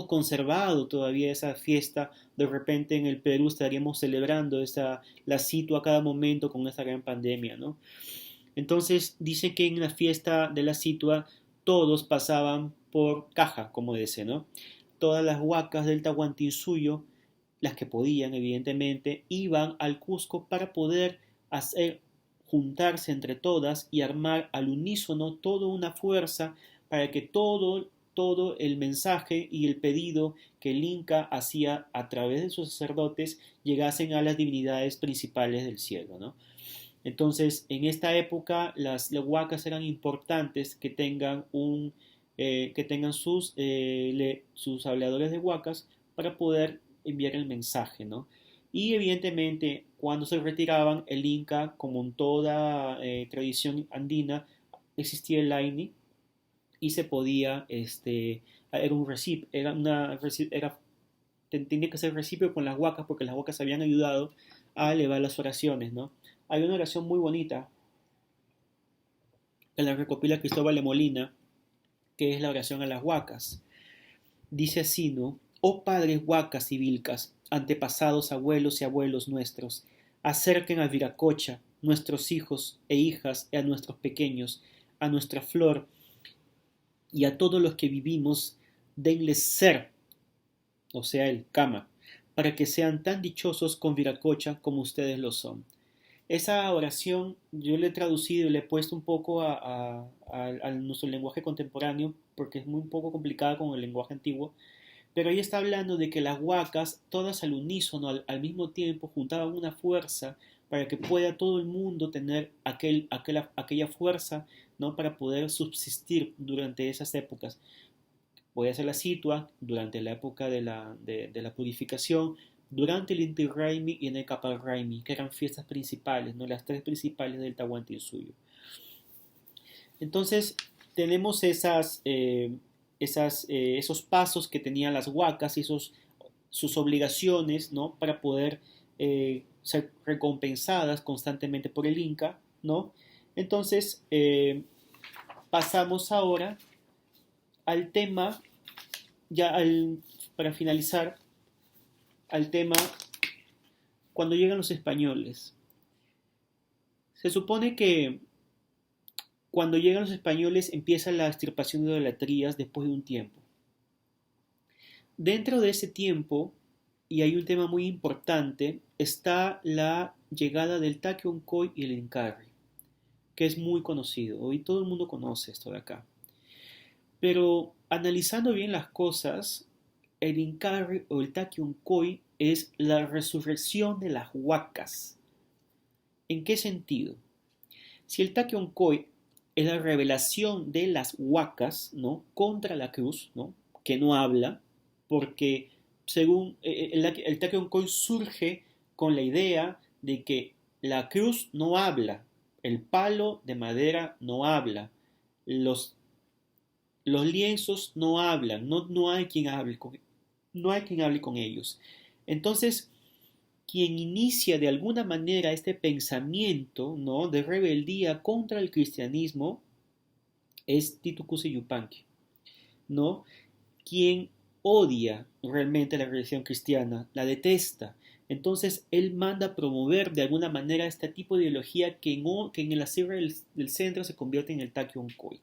conservado todavía esa fiesta, de repente en el Perú estaríamos celebrando la Situa a cada momento con esta gran pandemia, ¿no? Entonces dice que en la fiesta de la Situa todos pasaban por caja, como dice, ¿no? Todas las huacas del Tahuantinsuyo, las que podían, evidentemente, iban al Cusco para poder juntarse entre todas y armar al unísono toda una fuerza para que todo el mensaje y el pedido que el Inca hacía a través de sus sacerdotes llegasen a las divinidades principales del cielo, ¿no? Entonces, en esta época, las huacas eran importantes que tengan sus habladores de huacas para poder enviar el mensaje, ¿no? Y evidentemente, cuando se retiraban, el Inca, como en toda tradición andina, existía el Aini y se podía, era un recip, tenía que ser recíproco con las huacas porque las huacas habían ayudado a elevar las oraciones, ¿no? Hay una oración muy bonita que la recopila Cristóbal de Molina, que es la oración a las huacas. Dice así, ¿no? Oh padres huacas y vilcas, antepasados, abuelos y abuelos nuestros, acerquen a Viracocha, nuestros hijos e hijas, y a nuestros pequeños, a nuestra flor, y a todos los que vivimos, denles ser, o sea, el cama, para que sean tan dichosos con Viracocha como ustedes lo son. Esa oración yo le he traducido y le he puesto un poco a nuestro lenguaje contemporáneo porque es muy un poco complicada con el lenguaje antiguo, pero ahí está hablando de que las huacas, todas al unísono, al mismo tiempo, juntaban una fuerza para que pueda todo el mundo tener aquella fuerza, ¿no? Para poder subsistir durante esas épocas. Voy a hacer la situa durante la época de la purificación, durante el Inti Raymi y en el Kapal Raymi, que eran fiestas principales, ¿no? Las tres principales del Tahuantinsuyo. Entonces, tenemos esos pasos que tenían las huacas y sus obligaciones, ¿no? Para poder ser recompensadas constantemente por el Inca, ¿no? Entonces, pasamos ahora al tema, para finalizar, al tema cuando llegan los españoles. Se supone que cuando llegan los españoles empieza la extirpación de idolatrías después de un tiempo. Dentro de ese tiempo, y hay un tema muy importante, está la llegada del Takion-Koy y el Incarri, que es muy conocido. Hoy todo el mundo conoce esto de acá. Pero analizando bien las cosas, el Incarri o el Takion-Koy es la resurrección de las huacas. ¿En qué sentido? Si el Takion-Koy es la revelación de las huacas, ¿no? Contra la cruz, ¿no? Que no habla, porque según el Takion-Koy surge con la idea de que la cruz no habla, el palo de madera no habla, los lienzos no hablan, no hay quien hable con ellos. Entonces, quien inicia de alguna manera este pensamiento, ¿no? De rebeldía contra el cristianismo es Titu Cusi Yupanqui, ¿no? Quien odia realmente la religión cristiana, la detesta. Entonces él manda a promover de alguna manera este tipo de ideología que en la Sierra del Centro se convierte en el Takion-Koy,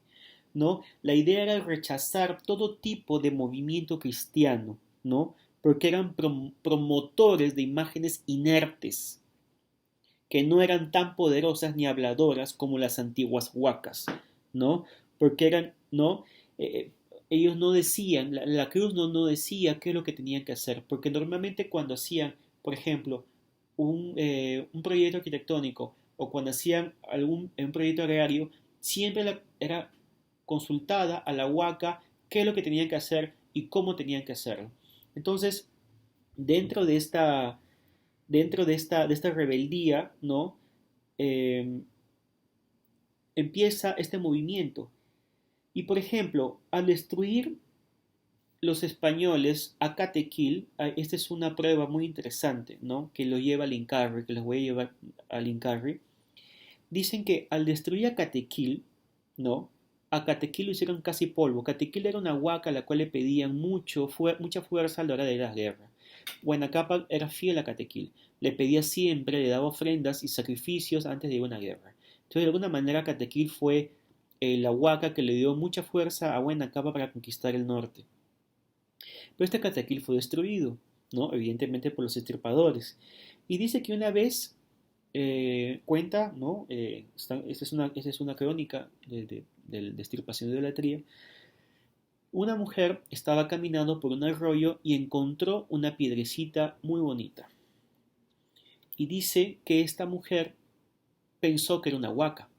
¿no? La idea era rechazar todo tipo de movimiento cristiano, ¿no? Porque eran promotores de imágenes inertes, que no eran tan poderosas ni habladoras como las antiguas huacas, ¿no? Porque eran, ¿no? Ellos no decían, la cruz no decía qué es lo que tenían que hacer, porque normalmente cuando hacían, por ejemplo, un proyecto arquitectónico o cuando hacían un proyecto agrario, siempre era consultada a la huaca qué es lo que tenían que hacer y cómo tenían que hacerlo. Entonces, dentro de esta rebeldía, ¿no? Eh, empieza este movimiento. Y por ejemplo, al destruir los españoles a Catequil, esta es una prueba muy interesante, ¿no? Que lo lleva al Incarri, que les voy a llevar al Incarri. Dicen que al destruir a Catequil, ¿no? A Catequil lo hicieron casi polvo. Catequil era una huaca a la cual le pedían mucha fuerza a la hora de las guerras. Huayna era fiel a Catequil. Le pedía siempre, le daba ofrendas y sacrificios antes de ir a una guerra. Entonces, de alguna manera, Catequil fue la huaca que le dio mucha fuerza a Huayna para conquistar el norte. Pero este Catequil fue destruido, ¿no? Evidentemente por los extirpadores. Y dice que una vez cuenta, ¿no? Esta es una crónica de extirpación de idolatría. Una mujer estaba caminando por un arroyo y encontró una piedrecita muy bonita. Y dice que esta mujer pensó que era una huaca,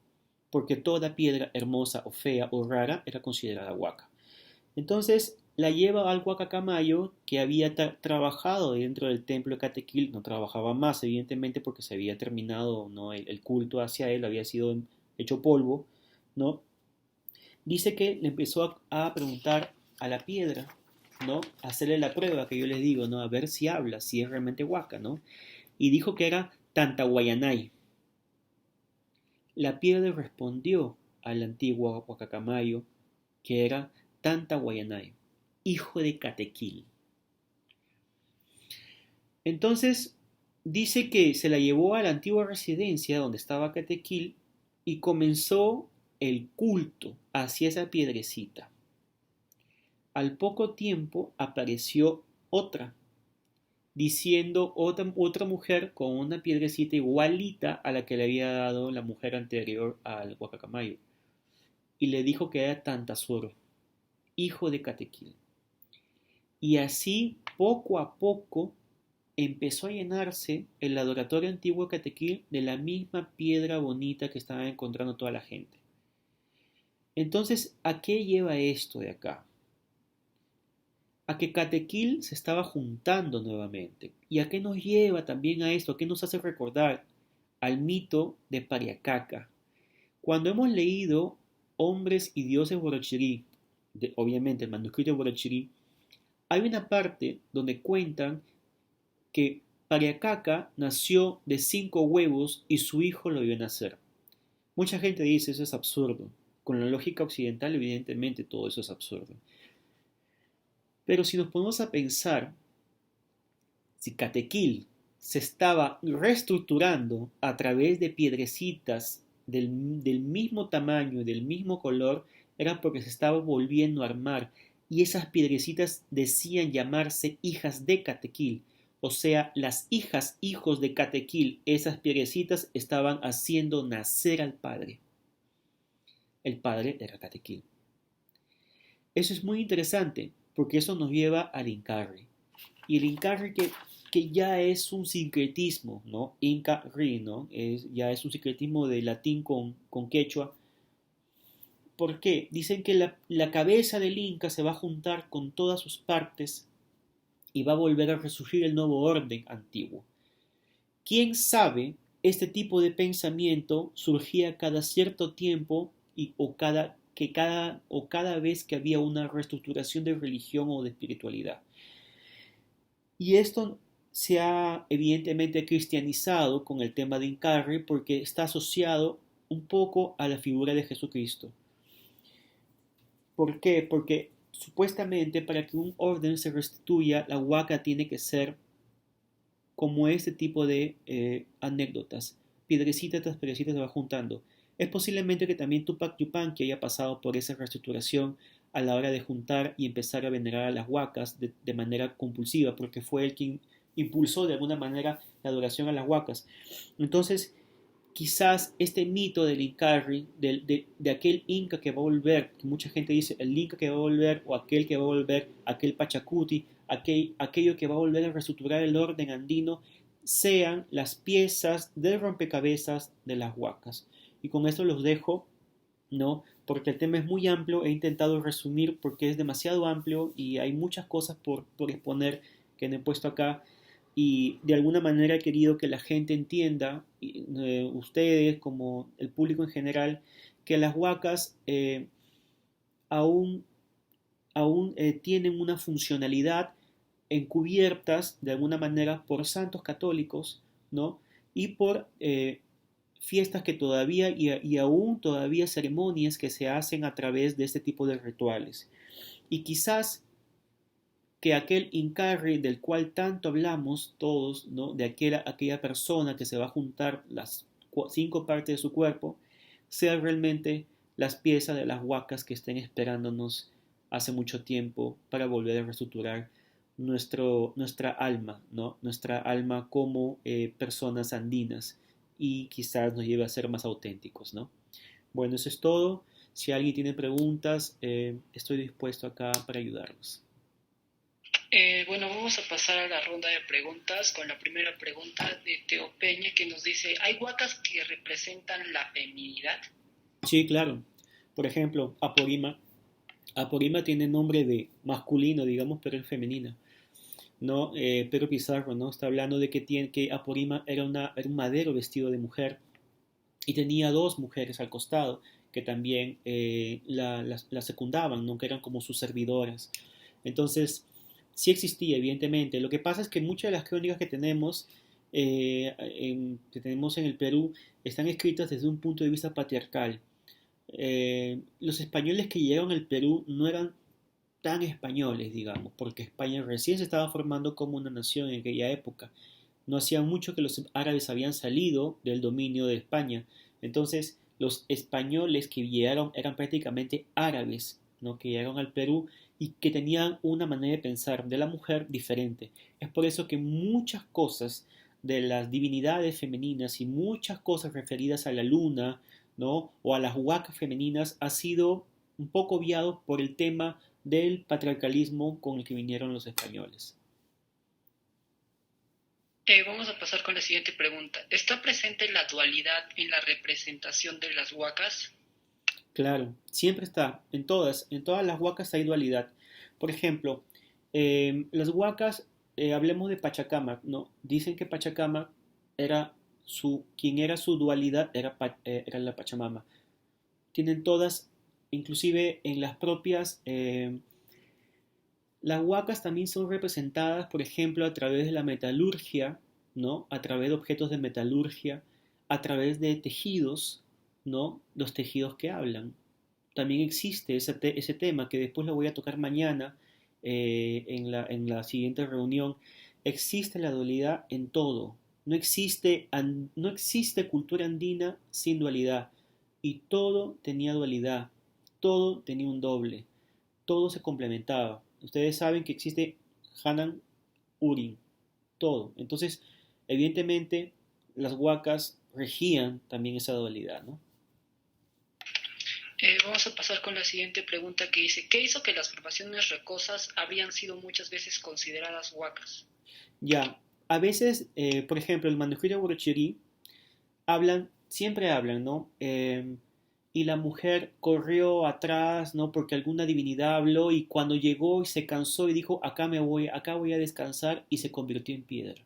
porque toda piedra hermosa o fea o rara era considerada huaca. Entonces la lleva al Huacacamayo, que había trabajado dentro del templo de Catequil, no trabajaba más, evidentemente, porque se había terminado, ¿no? el culto hacia él, había sido hecho polvo, ¿no? Dice que le empezó a preguntar a la piedra, ¿no? A hacerle la prueba que yo les digo, ¿no? A ver si habla, si es realmente huaca, ¿no? Y dijo que era Tantahuayanay, La piedra respondió al antiguo Guacacamayo, que era Tantahuayanayo, hijo de Catequil. Entonces dice que se la llevó a la antigua residencia donde estaba Catequil y comenzó el culto hacia esa piedrecita. Al poco tiempo apareció otra, diciendo otra mujer con una piedrecita igualita a la que le había dado la mujer anterior al Guacacamayo. Y le dijo que era Tantasoro, hijo de Catequil. Y así, poco a poco, empezó a llenarse el adoratorio antiguo de Catequil de la misma piedra bonita que estaba encontrando toda la gente. Entonces, ¿a qué lleva esto de acá? A que Catequil se estaba juntando nuevamente. ¿Y a qué nos lleva también a esto? ¿A qué nos hace recordar? Al mito de Pariacaca. Cuando hemos leído Hombres y Dioses Borochirí, obviamente el manuscrito de Borochirí, hay una parte donde cuentan que Pariacaca nació de 5 huevos y su hijo lo vio nacer. Mucha gente dice eso es absurdo. Con la lógica occidental, evidentemente todo eso es absurdo. Pero si nos ponemos a pensar, si Catequil se estaba reestructurando a través de piedrecitas del mismo tamaño y del mismo color, era porque se estaba volviendo a armar. Y esas piedrecitas decían llamarse hijas de Catequil. O sea, las hijas, hijos de Catequil, esas piedrecitas estaban haciendo nacer al padre. El padre era Catequil. Eso es muy interesante porque eso nos lleva al Incarri. Y el Incarri que ya es un sincretismo, ¿no? Inca-ri, ¿no? Ya es un sincretismo de latín con quechua. ¿Por qué? Dicen que la cabeza del Inca se va a juntar con todas sus partes y va a volver a resurgir el nuevo orden antiguo. ¿Quién sabe? Este tipo de pensamiento surgía cada cierto tiempo o cada vez que había una reestructuración de religión o de espiritualidad. Y esto se ha evidentemente cristianizado con el tema de Incarri porque está asociado un poco a la figura de Jesucristo. ¿Por qué? Porque supuestamente para que un orden se restituya, la huaca tiene que ser como este tipo de anécdotas. Piedrecita tras piedrecita se va juntando. Es posiblemente que también Tupac Yupanqui haya pasado por esa reestructuración a la hora de juntar y empezar a venerar a las huacas de manera compulsiva, porque fue el quien impulsó de alguna manera la adoración a las huacas. Entonces, quizás este mito del Incarri, de aquel Inca que va a volver, que mucha gente dice el Inca que va a volver, o aquel que va a volver, aquel Pachacuti, aquello que va a volver a reestructurar el orden andino, sean las piezas del rompecabezas de las huacas. Y con esto los dejo, ¿no? Porque el tema es muy amplio, he intentado resumir porque es demasiado amplio y hay muchas cosas por exponer que no he puesto acá y de alguna manera he querido que la gente entienda, ustedes como el público en general, que las huacas aún, aún tienen una funcionalidad encubiertas de alguna manera por santos católicos, ¿no? Y por fiestas que todavía y aún todavía ceremonias que se hacen a través de este tipo de rituales. Y quizás que aquel Incarri del cual tanto hablamos todos, ¿no? De aquella persona que se va a juntar las 5 partes de su cuerpo, sea realmente las piezas de las huacas que estén esperándonos hace mucho tiempo para volver a reestructurar nuestra alma, ¿no? Nuestra alma como personas andinas y quizás nos lleve a ser más auténticos, ¿no? Bueno, eso es todo. Si alguien tiene preguntas, estoy dispuesto acá para ayudarlos. Bueno, vamos a pasar a la ronda de preguntas con la primera pregunta de Teo Peña que nos dice, ¿hay huacas que representan la feminidad? Sí, claro. Por ejemplo, Aporima. Aporima tiene nombre de masculino, digamos, pero es femenina. ¿No? Pedro Pizarro, ¿no? Está hablando de que Aporima era un madero vestido de mujer y tenía 2 mujeres al costado que también la secundaban, ¿no? Que eran como sus servidoras. Entonces, sí existía, evidentemente. Lo que pasa es que muchas de las crónicas que tenemos que tenemos en el Perú están escritas desde un punto de vista patriarcal. Los españoles que llegaron al Perú no eran tan españoles, digamos, porque España recién se estaba formando como una nación en aquella época. No hacía mucho que los árabes habían salido del dominio de España. Entonces, los españoles que llegaron eran prácticamente árabes, ¿no? Que llegaron al Perú y que tenían una manera de pensar de la mujer diferente. Es por eso que muchas cosas de las divinidades femeninas y muchas cosas referidas a la luna, ¿no? O a las huacas femeninas ha sido un poco obviado por el tema del patriarcalismo con el que vinieron los españoles. Vamos a pasar con la siguiente pregunta. ¿Está presente la dualidad en la representación de las huacas? Claro, siempre está, en todas las huacas hay dualidad. Por ejemplo, las huacas, hablemos de Pachacamac, ¿no? Dicen que Pachacamac era quien era su dualidad era la Pachamama. Tienen todas, inclusive en las propias, las huacas también son representadas, por ejemplo, a través de la metalurgia, ¿no? A través de objetos de metalurgia, a través de tejidos, ¿no? Los tejidos que hablan. También existe ese tema que después lo voy a tocar mañana en la siguiente reunión. Existe la dualidad en todo. No existe cultura andina sin dualidad. Y todo tenía dualidad. Todo tenía un doble. Todo se complementaba. Ustedes saben que existe Hanan Urin, todo. Entonces, evidentemente, las huacas regían también esa dualidad, ¿no? Vamos a pasar con la siguiente pregunta que dice, ¿qué hizo que las formaciones rocosas habrían sido muchas veces consideradas huacas? Ya, a veces, por ejemplo, el manuscrito Huarochirí siempre hablan, ¿no? Y la mujer corrió atrás, ¿no? Porque alguna divinidad habló y cuando llegó y se cansó y dijo, acá voy a descansar y se convirtió en piedra.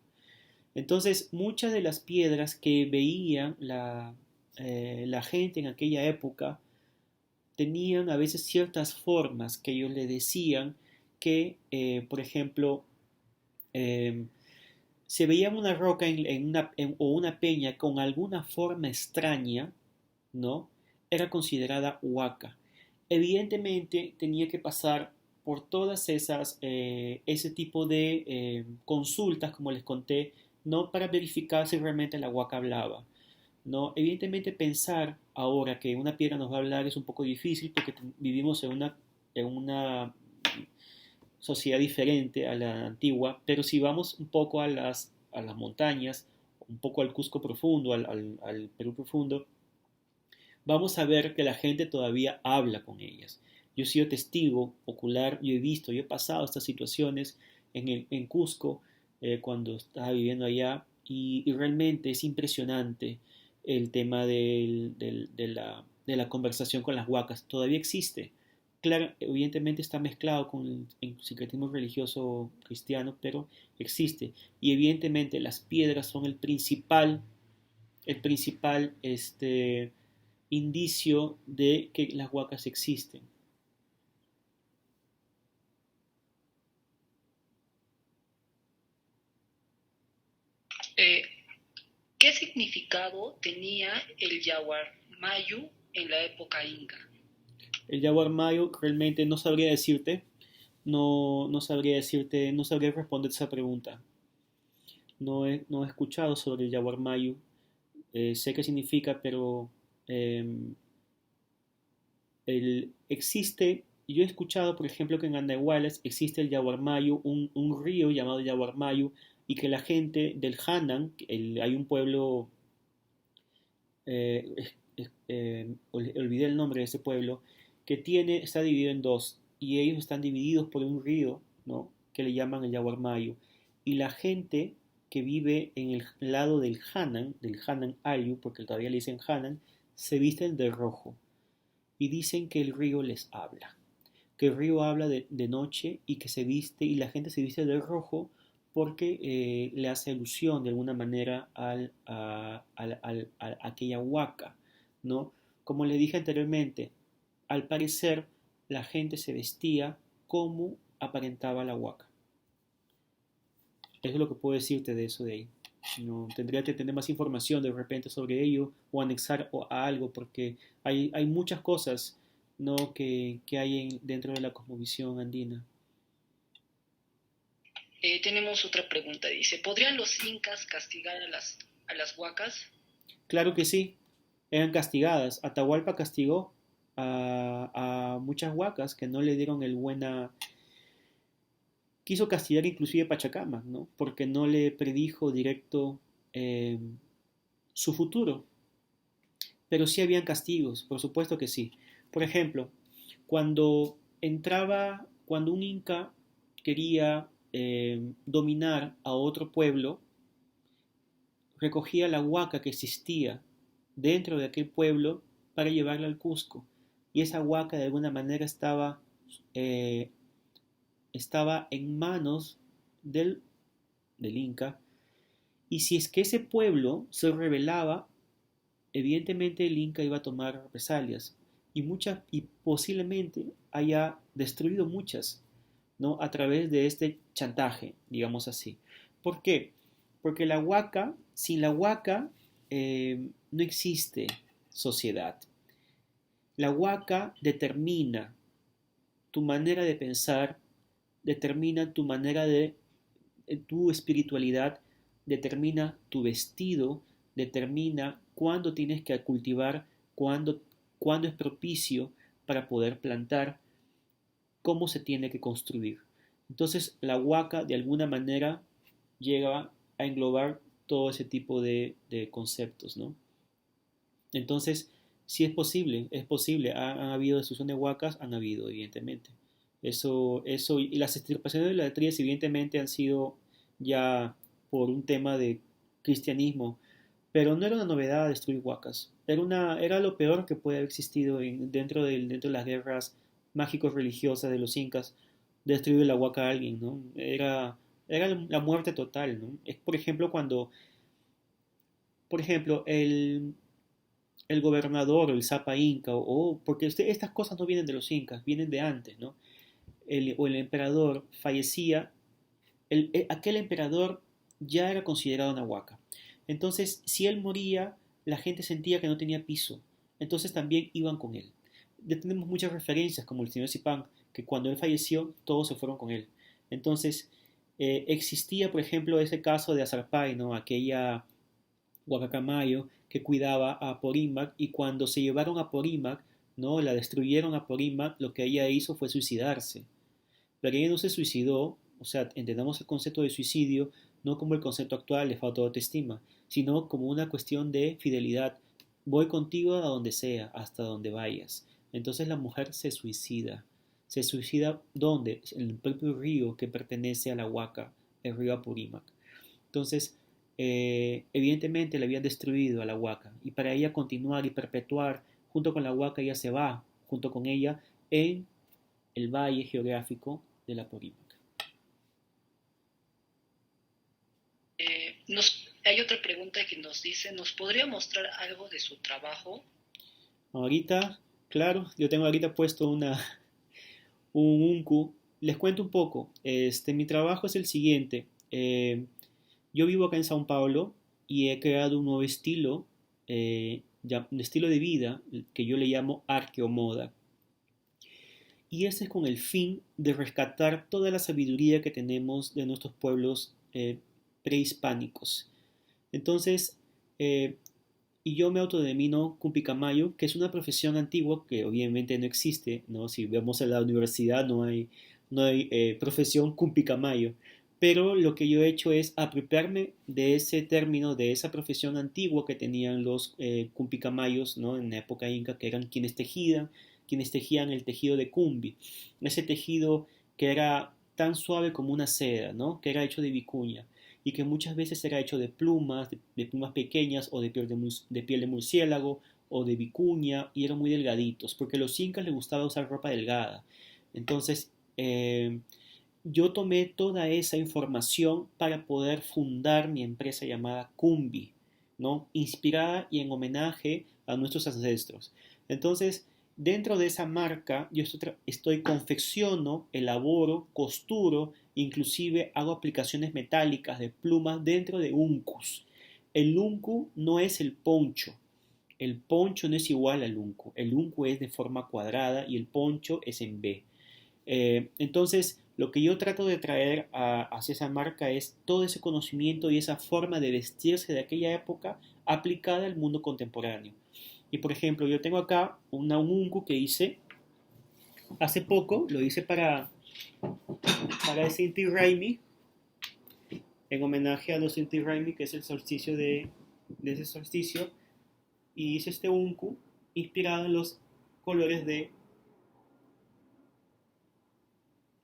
Entonces, muchas de las piedras que veía la gente en aquella época tenían a veces ciertas formas que ellos le decían que, por ejemplo, eh, se veía una roca o una peña con alguna forma extraña, ¿no? Era considerada huaca. Evidentemente tenía que pasar por todas ese tipo de consultas, como les conté, ¿no? Para verificar si realmente la huaca hablaba, ¿no? Evidentemente pensar ahora que una piedra nos va a hablar es un poco difícil porque vivimos en una sociedad diferente a la antigua, pero si vamos un poco a las montañas, un poco al Cusco profundo, al Perú profundo, vamos a ver que la gente todavía habla con ellas. Yo he sido testigo ocular, yo he visto, yo he pasado estas situaciones en Cusco cuando estaba viviendo allá y realmente es impresionante el tema de la conversación con las huacas. Todavía existe. Claro, evidentemente está mezclado con el sincretismo religioso cristiano, pero existe. Y evidentemente las piedras son el principal indicio de que las huacas existen. Eh, ¿Qué significado tenía el Yaguarmayu en la época inca? El jaguar mayo realmente no sabría decirte, no sabría decirte, no sabría responder esa pregunta. No he escuchado sobre el jaguar mayo, sé qué significa, pero eh, yo he escuchado, por ejemplo, que en Andahuaylas existe el Yaguarmayo, un río llamado Yaguarmayo, y que la gente del Hanan, hay un pueblo, eh, olvidé el nombre de ese pueblo, está dividido en dos, y ellos están divididos por un río, ¿no? Que le llaman el Yaguarmayo. Y la gente que vive en el lado del Hanan Ayu, porque todavía le dicen Hanan, se visten de rojo y dicen que el río les habla, que el río habla de noche y que se viste y la gente se viste de rojo porque le hace alusión de alguna manera a aquella huaca, ¿no? Como le dije anteriormente, al parecer la gente se vestía como aparentaba la huaca. Eso es lo que puedo decirte de eso de ahí. No, tendría que tener más información de repente sobre ello o anexar a algo, porque hay muchas cosas, ¿no? que hay dentro de la cosmovisión andina. Tenemos otra pregunta, dice, ¿podrían los incas castigar a las huacas? Claro que sí, eran castigadas. Atahualpa castigó a muchas huacas que no le dieron el buena. Quiso castigar inclusive a Pachacamac, ¿no? Porque no le predijo directo eh, su futuro. Pero sí habían castigos, por supuesto que sí. Por ejemplo, cuando un inca quería dominar a otro pueblo, recogía la huaca que existía dentro de aquel pueblo para llevarla al Cusco. Y esa huaca de alguna manera eh, estaba en manos del, del Inca. Y si es que ese pueblo se rebelaba, evidentemente el Inca iba a tomar represalias y posiblemente haya destruido muchas, ¿no? A través de este chantaje, digamos así. ¿Por qué? Porque sin la huaca no existe sociedad. La huaca determina tu manera de pensar, determina tu manera tu espiritualidad, determina tu vestido, determina cuándo tienes que cultivar, cuándo, cuándo es propicio para poder plantar, cómo se tiene que construir. Entonces la huaca de alguna manera llega a englobar todo ese tipo de conceptos, ¿no? Entonces, sí es posible, han habido destrucción de huacas, han habido, evidentemente. Y las extirpaciones de las trías, evidentemente, han sido ya por un tema de cristianismo, pero no era una novedad destruir huacas. Era lo peor que puede haber existido dentro de las guerras mágicos religiosas de los incas, destruir la huaca a alguien, ¿no? Era la muerte total, ¿no? Es, por ejemplo, el gobernador o el Zapa Inca, porque estas cosas no vienen de los incas, vienen de antes, ¿no? O el emperador fallecía, aquel emperador ya era considerado una huaca. Entonces, si él moría, la gente sentía que no tenía piso, entonces también iban con él. Ya tenemos muchas referencias, como el señor Zipán, que cuando él falleció, todos se fueron con él. Entonces, existía, por ejemplo, ese caso de Azarpay, ¿no? Aquella Guacacamayo que cuidaba a Apurímac y cuando se llevaron a Apurímac, ¿no? La destruyeron a Apurímac, lo que ella hizo fue suicidarse. Pero ella no se suicidó, o sea, entendamos el concepto de suicidio no como el concepto actual de falta de autoestima, sino como una cuestión de fidelidad. Voy contigo a donde sea, hasta donde vayas. Entonces la mujer se suicida. ¿Se suicida dónde? En el propio río que pertenece a la Huaca, el río Apurímac. Entonces, evidentemente le habían destruido a la Huaca y para ella continuar y perpetuar junto con la Huaca ella se va junto con ella en el valle geográfico de la Apurímac. Hay otra pregunta que nos dice, ¿nos podría mostrar algo de su trabajo? Ahorita, claro, yo tengo ahorita puesto un unku. Les cuento un poco. Mi trabajo es el siguiente. Yo vivo acá en Sao Paulo y he creado un nuevo estilo, un estilo de vida que yo le llamo arqueomoda. Y ese es con el fin de rescatar toda la sabiduría que tenemos de nuestros pueblos prehispánicos. Entonces, y yo me autodenomino Cumpicamayo, que es una profesión antigua que obviamente no existe, ¿no? Si vemos en la universidad no hay profesión Cumpicamayo, pero lo que yo he hecho es apropiarme de ese término, de esa profesión antigua que tenían los Cumpicamayos, ¿no? En la época inca, que eran quienes tejían el tejido de cumbi, ese tejido que era tan suave como una seda, ¿no? Que era hecho de vicuña y que muchas veces era hecho de plumas pequeñas o de piel de murciélago o de vicuña y eran muy delgaditos, porque a los incas les gustaba usar ropa delgada. Entonces, yo tomé toda esa información para poder fundar mi empresa llamada Cumbi, ¿no? Inspirada y en homenaje a nuestros ancestros. Entonces, dentro de esa marca, yo confecciono, elaboro, costuro inclusive hago aplicaciones metálicas de plumas dentro de uncus. El uncu no es el poncho no es igual al uncu, el uncu es de forma cuadrada y el poncho es en B. Entonces, lo que yo trato de traer hacia esa marca es todo ese conocimiento y esa forma de vestirse de aquella época aplicada al mundo contemporáneo. Y por ejemplo, yo tengo acá un ungu que hice hace poco, lo hice para ese Inti Raimi, en homenaje a los Inti Raimi, que es el solsticio de ese solsticio, y hice este unku inspirado en los colores del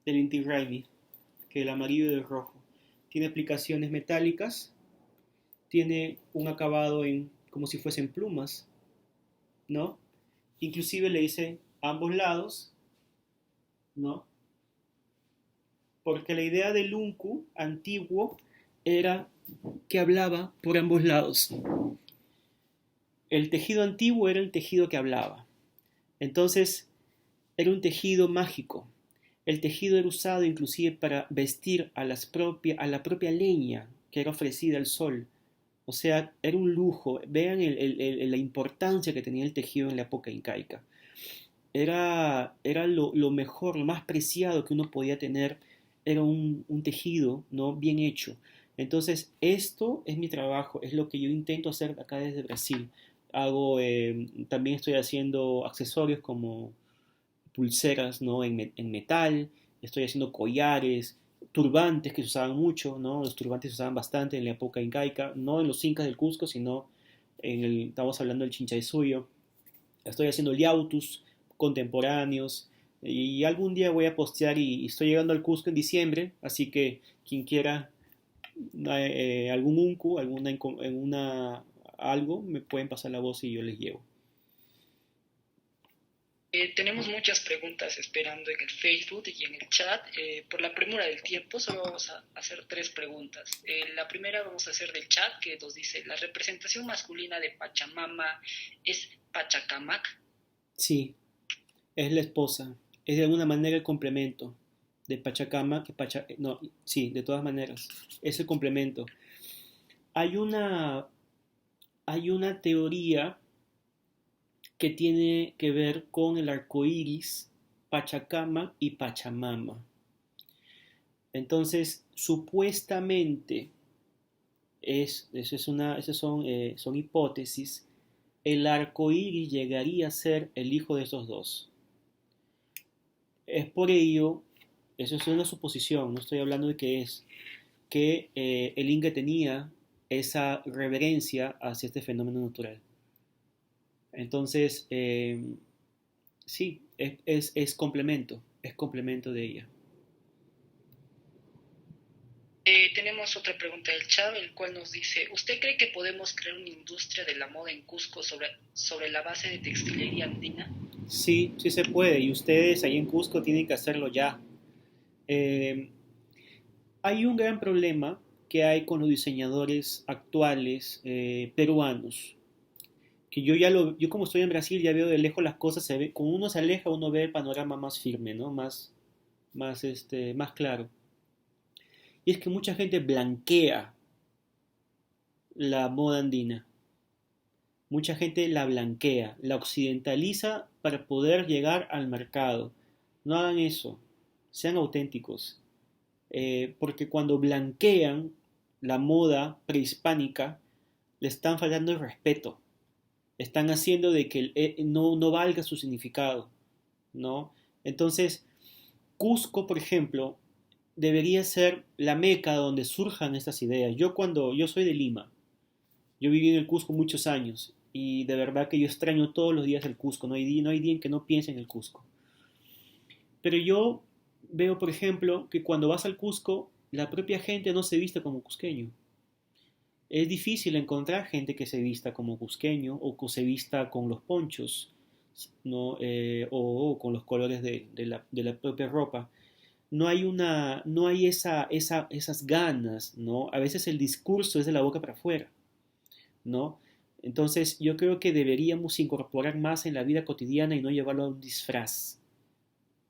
Inti Raimi, que es el amarillo y el rojo. Tiene aplicaciones metálicas, tiene un acabado como si fuesen plumas, ¿no? Inclusive le hice ambos lados, ¿no? Porque la idea del unku antiguo era que hablaba por ambos lados. El tejido antiguo era el tejido que hablaba. Entonces, era un tejido mágico. El tejido era usado inclusive para vestir a la propia leña que era ofrecida al sol. O sea, era un lujo. Vean la importancia que tenía el tejido en la época incaica. Era lo mejor, lo más preciado que uno podía tener. Era un tejido, ¿no? Bien hecho. Entonces, esto es mi trabajo, es lo que yo intento hacer acá desde Brasil. También estoy haciendo accesorios como pulseras, ¿no? En metal, estoy haciendo collares, turbantes que se usaban mucho, ¿no? Los turbantes se usaban bastante en la época incaica, no en los incas del Cusco, sino estamos hablando del Chinchaysuyo. Estoy haciendo liautus contemporáneos y algún día voy a postear y estoy llegando al Cusco en diciembre, así que quien quiera algún uncu, algo, me pueden pasar la voz y yo les llevo. Tenemos muchas preguntas esperando en el Facebook y en el chat. Por la premura del tiempo, solo vamos a hacer 3 preguntas. La primera vamos a hacer del chat, que nos dice, ¿la representación masculina de Pachamama es Pachacamac? Sí, es la esposa, es de alguna manera el complemento de Pachacama, no, sí, de todas maneras, es el complemento. Hay una, hay una teoría que tiene que ver con el arco iris, Pachacama y Pachamama. Entonces, supuestamente, son hipótesis, el arco iris llegaría a ser el hijo de esos dos. Es por ello, eso es una suposición, no estoy hablando de que el Inca tenía esa reverencia hacia este fenómeno natural. Entonces, sí, es complemento de ella. Tenemos otra pregunta del chat, el cual nos dice, ¿usted cree que podemos crear una industria de la moda en Cusco sobre la base de textilería andina? Sí, sí se puede, y ustedes ahí en Cusco tienen que hacerlo ya. Eh, Hay un gran problema que hay con los diseñadores actuales peruanos, que yo como estoy en Brasil ya veo de lejos las cosas, cuando uno se aleja uno ve el panorama más firme, ¿no? Más claro. Y es que mucha gente blanquea la moda andina. Mucha gente la blanquea, la occidentaliza para poder llegar al mercado. No hagan eso, sean auténticos. Porque cuando blanquean la moda prehispánica, le están faltando el respeto. Están haciendo de que no valga su significado, ¿no? Entonces, Cusco, por ejemplo, debería ser la meca donde surjan estas ideas. Yo soy de Lima, yo viví en el Cusco muchos años y de verdad que yo extraño todos los días el Cusco, no hay día en que no piense en el Cusco. Pero yo veo, por ejemplo, que cuando vas al Cusco, la propia gente no se viste como cusqueño. Es difícil encontrar gente que se vista como cusqueño o que se vista con los ponchos, ¿no? O con los colores de la propia ropa. No hay esas ganas, ¿no? A veces el discurso es de la boca para afuera, ¿no? Entonces yo creo que deberíamos incorporar más en la vida cotidiana y no llevarlo a un disfraz,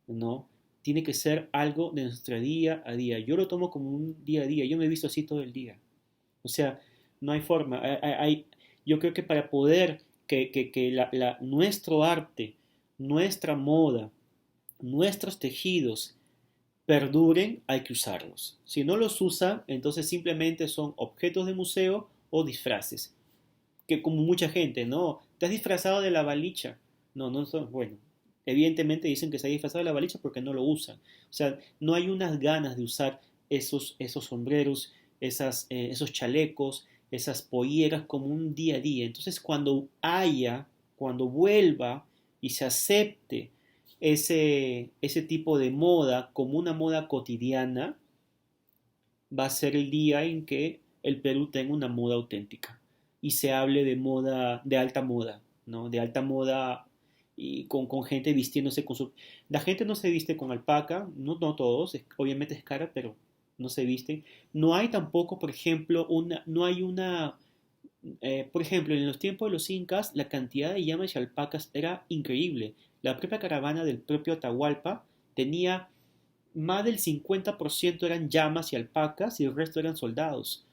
¿no? tiene que ser algo de nuestro día a día. Yo lo tomo como un día a día, yo me he visto así todo el día. O sea, no hay forma. Yo creo que para poder que nuestro arte, nuestra moda, nuestros tejidos perduren, hay que usarlos. Si no los usa, entonces simplemente son objetos de museo o disfraces. Que como mucha gente, ¿no? ¿Te has disfrazado de la balicha? No, no son, bueno, evidentemente dicen que se ha disfrazado de la balicha porque no lo usan. O sea, no hay unas ganas de usar esos sombreros, esos chalecos, esas polleras como un día a día. Entonces, cuando vuelva y se acepte ese tipo de moda como una moda cotidiana, va a ser el día en que el Perú tenga una moda auténtica y se hable de moda, de alta moda, ¿no? De alta moda y con gente vistiéndose con su... La gente no se viste con alpaca, no todos, obviamente es cara, pero no se visten. No hay tampoco, por ejemplo, no hay una... por ejemplo, en los tiempos de los incas, la cantidad de llamas y alpacas era increíble. La propia caravana del propio Atahualpa tenía más del 50% eran llamas y alpacas y el resto eran soldados.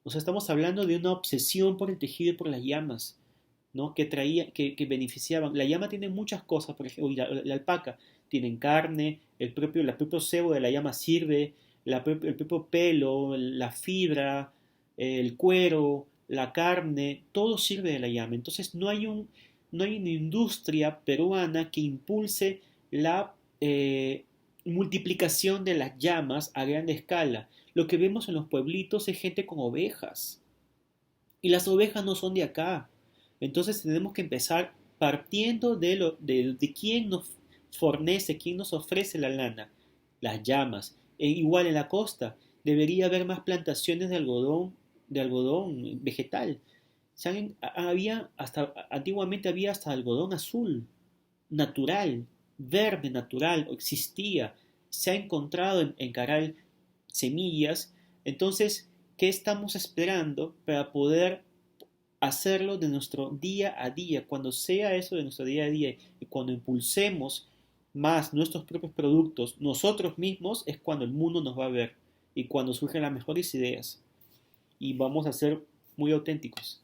O sea, estamos hablando de una obsesión por el tejido y por las llamas, ¿no? Que beneficiaban. La llama tiene muchas cosas, por ejemplo, la alpaca tiene carne, el propio sebo de la llama sirve, el propio pelo, la fibra, el cuero, la carne, todo sirve de la llama. Entonces no hay una industria peruana que impulse la multiplicación de las llamas a gran escala. Lo que vemos en los pueblitos es gente con ovejas. Y las ovejas no son de acá. Entonces tenemos que empezar partiendo de quién nos fornece, quién nos ofrece la lana, las llamas. Igual en la costa, debería haber más plantaciones de algodón vegetal. Antiguamente había hasta algodón azul, natural, verde natural, existía, se ha encontrado en Caral semillas. Entonces, ¿qué estamos esperando para poder hacerlo de nuestro día a día? Cuando sea eso de nuestro día a día y cuando impulsemos más nuestros propios productos, nosotros mismos, es cuando el mundo nos va a ver y cuando surgen las mejores ideas y vamos a ser muy auténticos.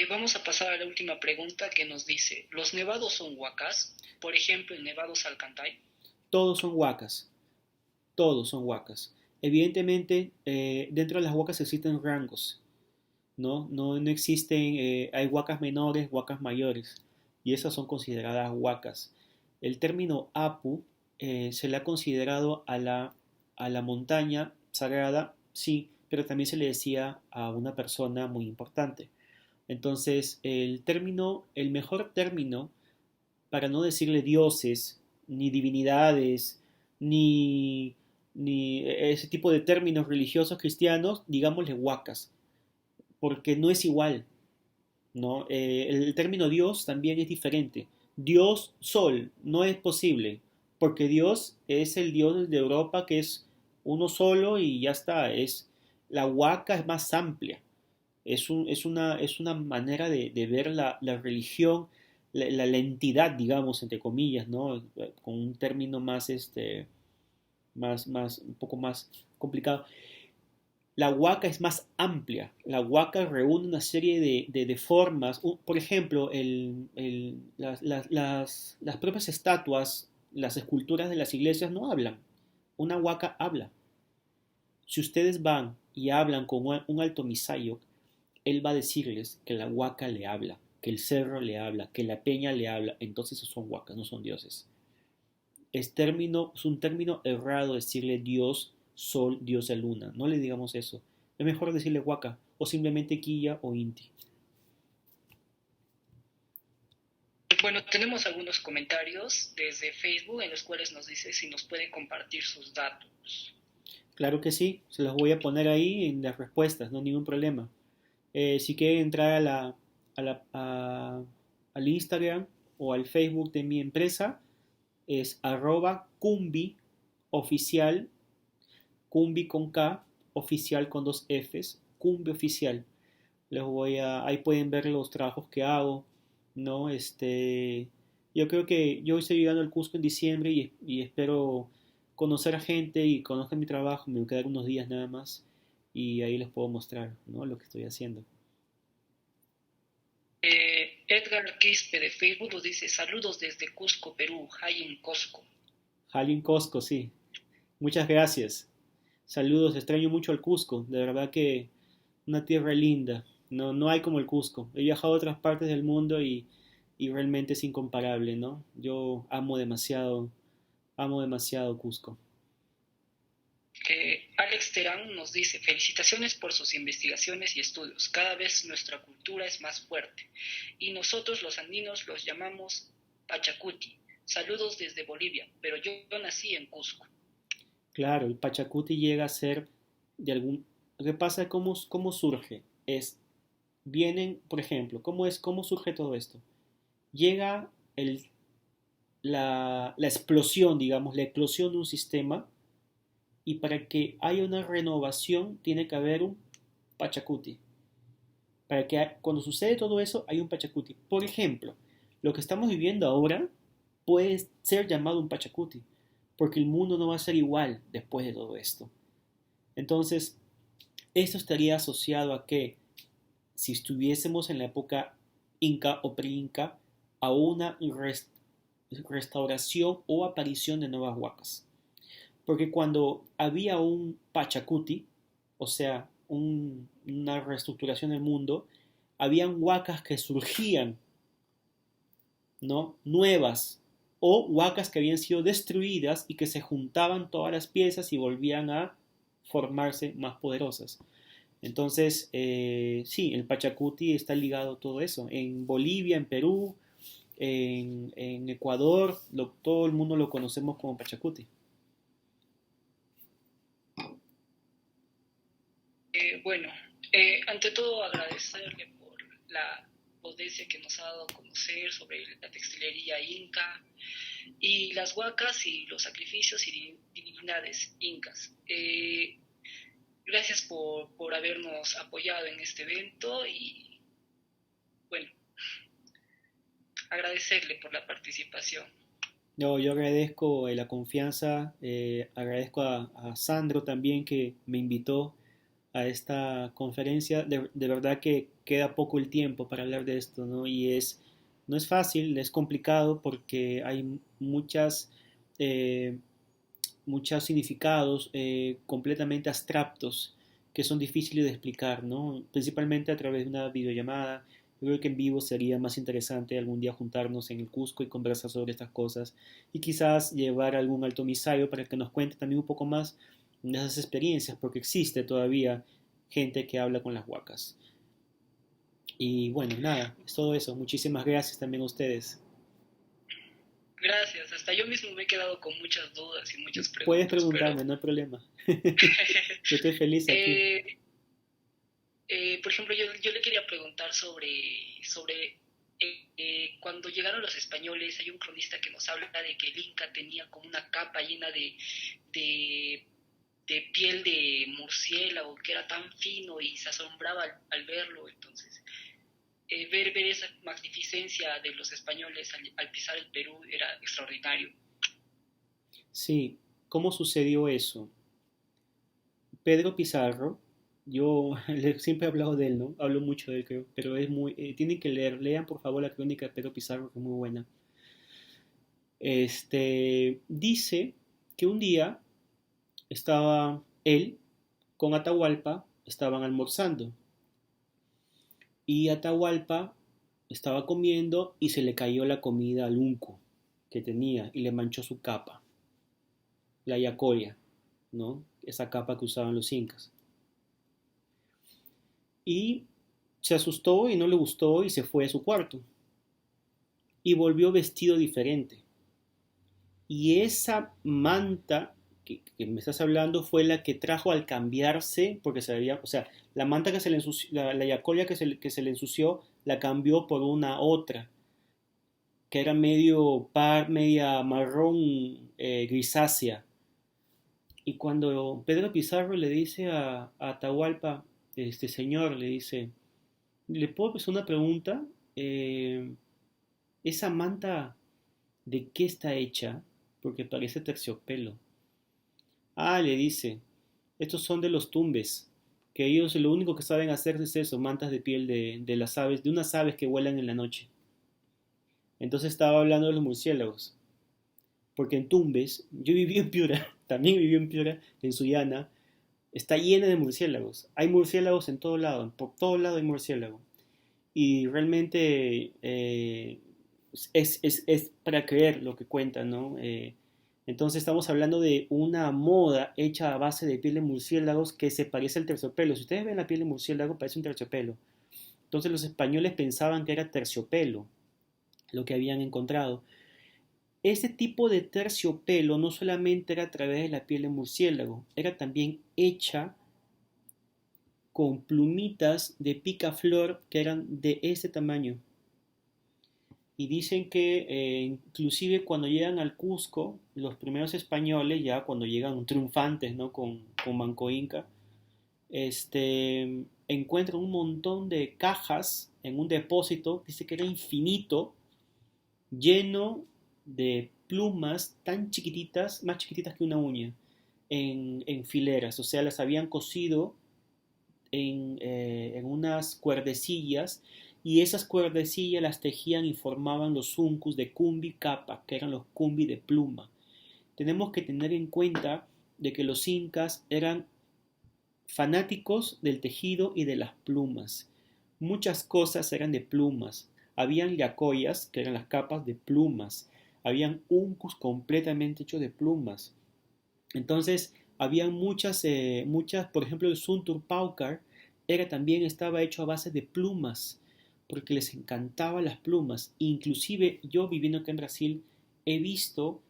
Vamos a pasar a la última pregunta que nos dice, ¿los nevados son huacas? Por ejemplo, el Nevado Salcantay. Todos son huacas, todos son huacas. Evidentemente, dentro de las huacas existen rangos, ¿no? No existen, hay huacas menores, huacas mayores, y esas son consideradas huacas. El término Apu se le ha considerado a la montaña sagrada, sí, pero también se le decía a una persona muy importante. Entonces, el mejor término para no decirle dioses, ni divinidades, ni, ni ese tipo de términos religiosos cristianos, digámosle huacas, porque no es igual, ¿no? El término Dios también es diferente. Dios Sol no es posible, porque Dios es el Dios de Europa que es uno solo y ya está. La huaca es más amplia. Es una manera de ver la religión, la entidad, digamos, entre comillas, ¿no? Con un término más, un poco más complicado. La huaca es más amplia. La huaca reúne una serie de formas. Por ejemplo, las propias estatuas, las esculturas de las iglesias no hablan. Una huaca habla. Si ustedes van y hablan con un alto misayo, él va a decirles que la huaca le habla, que el cerro le habla, que la peña le habla. Entonces son huacas, no son dioses. Es un término errado decirle Dios, Sol, Diosa, Luna. No le digamos eso. Es mejor decirle huaca o simplemente quilla o inti. Bueno, tenemos algunos comentarios desde Facebook en los cuales nos dice si nos pueden compartir sus datos. Claro que sí, se los voy a poner ahí en las respuestas, no hay ningún problema. Si quieren entrar al Instagram o al Facebook de mi empresa, es @cumbi oficial, cumbi con K, oficial con dos Fs, cumbi oficial. Ahí pueden ver los trabajos que hago, ¿no? Y Yo creo que yo estoy llegando al Cusco en diciembre y espero conocer a gente y conozcan mi trabajo. Me voy a quedar unos días nada más y ahí les puedo mostrar, ¿no? Lo que estoy haciendo. Edgar Quispe de Facebook nos dice saludos desde Cusco, Perú, Jaime Cosco. Jalín Cosco, sí. Muchas gracias. Saludos, extraño mucho al Cusco. De verdad que una tierra linda. No, no hay como el Cusco. He viajado a otras partes del mundo y realmente es incomparable, ¿no? Yo amo demasiado Cusco. Alex Terán nos dice felicitaciones por sus investigaciones y estudios. Cada vez nuestra cultura es más fuerte y nosotros los andinos los llamamos Pachacuti. Saludos desde Bolivia, pero yo nací en Cusco. Claro, el Pachacuti llega a ser de algún... Lo que pasa es cómo surge. Vienen, por ejemplo, cómo surge todo esto? Llega la explosión, digamos, la eclosión de un sistema y para que haya una renovación tiene que haber un Pachacuti. Cuando sucede todo eso hay un Pachacuti. Por ejemplo, lo que estamos viviendo ahora puede ser llamado un Pachacuti, porque el mundo no va a ser igual después de todo esto. Entonces, esto estaría asociado a que si estuviésemos en la época inca o pre-inca, a una restauración o aparición de nuevas huacas. Porque cuando había un Pachacuti, o sea, una reestructuración del mundo, habían huacas que surgían, ¿no? Nuevas, o huacas que habían sido destruidas y que se juntaban todas las piezas y volvían a formarse más poderosas. Entonces, sí, el Pachacuti está ligado a todo eso. En Bolivia, en Perú, en Ecuador, todo el mundo lo conocemos como Pachacuti. Bueno, ante todo agradecerle por la ponencia que nos ha dado a conocer sobre la textilería inca y las huacas y los sacrificios y divinidades incas. Gracias por habernos apoyado en este evento y bueno, agradecerle por la participación. No, yo agradezco la confianza, agradezco a Sandro también que me invitó a esta conferencia. De verdad que queda poco el tiempo para hablar de esto, ¿no? No es fácil, es complicado porque hay eh, muchos significados completamente abstractos que son difíciles de explicar, ¿no? Principalmente a través de una videollamada. Yo creo que en vivo sería más interesante algún día juntarnos en el Cusco y conversar sobre estas cosas y quizás llevar algún alto misayo para que nos cuente también un poco más de esas experiencias, porque existe todavía gente que habla con las huacas. Y bueno, nada, es todo eso. Muchísimas gracias también a ustedes. Gracias, hasta yo mismo me he quedado con muchas dudas y muchas Puedes preguntas, pero preguntarme, no hay problema. Yo estoy feliz aquí. eh, por ejemplo, yo le quería preguntar sobre cuando llegaron los españoles, hay un cronista que nos habla de que el Inca tenía como una capa llena de, de piel de murciélago, que era tan fino y se asombraba al verlo. Entonces, ver esa magnificencia de los españoles al pisar el Perú era extraordinario. Sí, ¿cómo sucedió eso? Pedro Pizarro, yo siempre he hablado de él, ¿no? Hablo mucho de él, creo, pero tienen que lean por favor la crónica de Pedro Pizarro, que es muy buena. Dice que un día estaba él con Atahualpa, estaban almorzando y Atahualpa estaba comiendo y se le cayó la comida al unco que tenía y le manchó su capa, la yacoya, ¿no? Esa capa que usaban los incas. Y se asustó y no le gustó y se fue a su cuarto y volvió vestido diferente. Y esa manta que me estás hablando fue la que trajo al cambiarse, porque se había, o sea, la manta que se le ensució, la yacoya que se le ensució, la cambió por una otra, que era media marrón grisácea. Y cuando Pedro Pizarro le dice a Atahualpa, este señor, le dice, ¿le puedo hacer una pregunta? Esa manta, ¿De qué está hecha? Porque parece terciopelo. Ah, le dice, estos son de los tumbes, que ellos lo único que saben hacer es eso, mantas de piel de las aves, de unas aves que vuelan en la noche. Entonces estaba hablando de los murciélagos, porque en Tumbes, yo viví en Piura, también viví en Piura, en Sullana, está llena de murciélagos. Hay murciélagos en todo lado, por todo lado hay murciélago. Y realmente es para creer lo que cuentan, ¿no? Entonces estamos hablando de una moda hecha a base de piel de murciélagos que se parece al terciopelo. Si ustedes ven la piel de murciélago, parece un terciopelo. Entonces los españoles pensaban que era terciopelo lo que habían encontrado. Este tipo de terciopelo no solamente era a través de la piel de murciélago, era también hecha con plumitas de picaflor que eran de este tamaño. Y dicen que inclusive cuando llegan al Cusco, los primeros españoles, ya cuando llegan triunfantes, ¿no? con Manco Inca, encuentran un montón de cajas en un depósito, dice que era infinito, lleno de plumas tan chiquititas, más chiquititas que una uña, en fileras, o sea, las habían cosido en unas cuerdecillas y esas cuerdecillas las tejían y formaban los zuncos de cumbi capa, que eran los cumbi de pluma. Tenemos que tener en cuenta de que los incas eran fanáticos del tejido y de las plumas. Muchas cosas eran de plumas. Habían yacoyas, que eran las capas de plumas. Habían uncus completamente hechos de plumas. Entonces, había muchas, por ejemplo, el Suntur Paucar también estaba hecho a base de plumas, porque les encantaban las plumas. Inclusive yo viviendo acá en Brasil he visto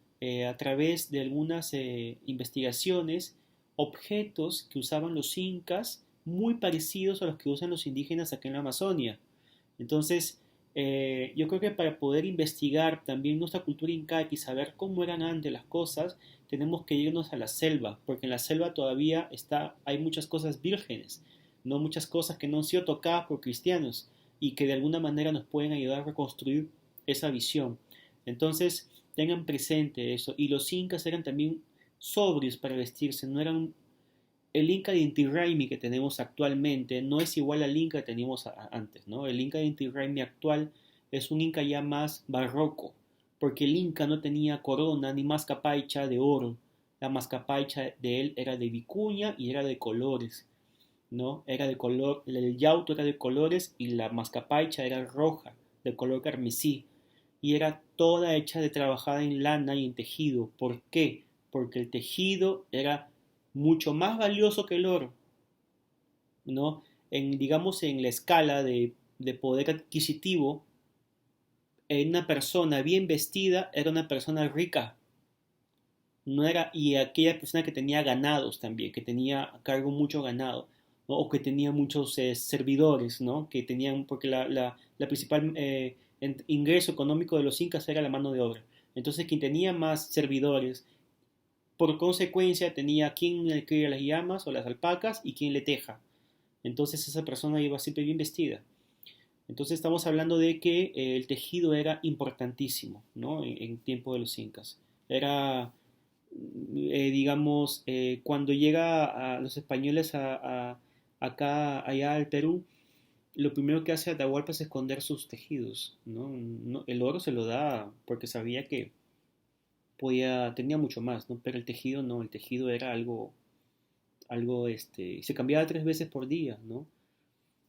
a través de algunas investigaciones objetos que usaban los incas muy parecidos a los que usan los indígenas acá en la Amazonia. Entonces, yo creo que para poder investigar también nuestra cultura incaica y saber cómo eran antes las cosas, tenemos que irnos a la selva, porque en la selva todavía hay muchas cosas vírgenes, no muchas cosas que no han sido tocadas por cristianos y que de alguna manera nos pueden ayudar a reconstruir esa visión. Entonces, tengan presente eso. Y los incas eran también sobrios para vestirse, no eran el Inca de Inti Raymi que tenemos actualmente no es igual al Inca que teníamos antes, ¿no? El Inca de Inti Raymi actual es un Inca ya más barroco, porque el Inca no tenía corona ni mascapaicha de oro. La mascapaicha de él era de vicuña y era de colores, ¿no? Era de color, el yauto era de colores y la mascapaicha era roja, de color carmesí, y era toda hecha de trabajada en lana y en tejido. ¿Por qué? Porque el tejido era mucho más valioso que el oro, ¿no? Digamos, en la escala de poder adquisitivo, una persona bien vestida era una persona rica, no era, y aquella persona que tenía ganados también, que tenía a cargo mucho ganado, ¿no? O que tenía muchos servidores, ¿no? Que tenían, porque la principal ingreso económico de los incas era la mano de obra. Entonces, quien tenía más servidores, por consecuencia, tenía quien le cría las llamas o las alpacas y quien le teja. Entonces, esa persona iba siempre bien vestida. Entonces, estamos hablando de que el tejido era importantísimo, ¿no? En tiempo de los incas. Era digamos, cuando llega a los españoles acá, allá al Perú, lo primero que hace Atahualpa es esconder sus tejidos, ¿no? El oro se lo da porque sabía que tenía mucho más, ¿no? Pero el tejido no, el tejido era se cambiaba 3 veces por día, ¿no?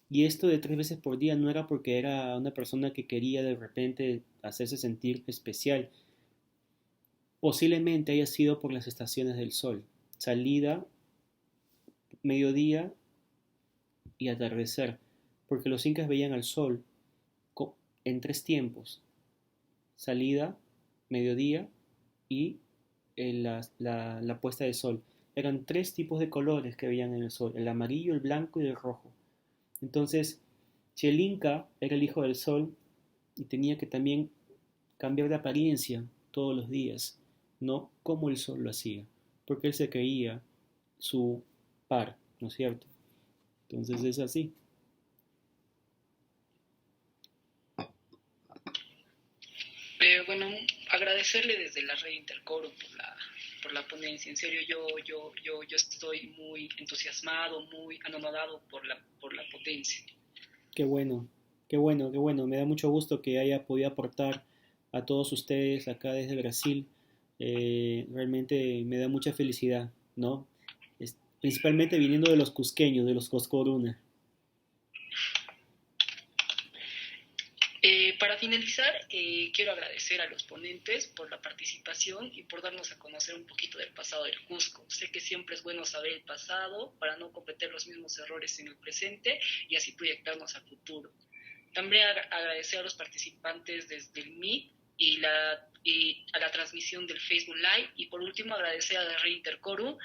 Y esto de 3 veces por día no era porque era una persona que quería de repente hacerse sentir especial, posiblemente haya sido por las estaciones del sol, salida, mediodía y atardecer, porque los incas veían al sol en 3 tiempos, salida, mediodía y la puesta de sol. Eran 3 tipos de colores que veían en el sol, el amarillo, el blanco y el rojo. Entonces, si el inca era el hijo del sol y tenía que también cambiar de apariencia todos los días, no como el sol lo hacía, porque él se creía su par, ¿no es cierto? Entonces es así. Bueno, agradecerle desde la red Intercoro por la ponencia. En serio, yo estoy muy entusiasmado, muy anonadado por la potencia. Qué bueno, qué bueno, qué bueno. Me da mucho gusto que haya podido aportar a todos ustedes acá desde Brasil. Realmente me da mucha felicidad, ¿no? Principalmente viniendo de los cusqueños, de los Coscoruna. Para finalizar, quiero agradecer a los ponentes por la participación y por darnos a conocer un poquito del pasado del Cusco. Sé que siempre es bueno saber el pasado para no cometer los mismos errores en el presente y así proyectarnos al futuro. También agradecer a los participantes desde el Meet y a la transmisión del Facebook Live. Y por último, agradecer a la Red Intercoru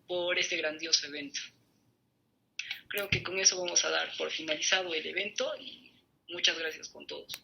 por este grandioso evento. Creo que con eso vamos a dar por finalizado el evento y muchas gracias con todos.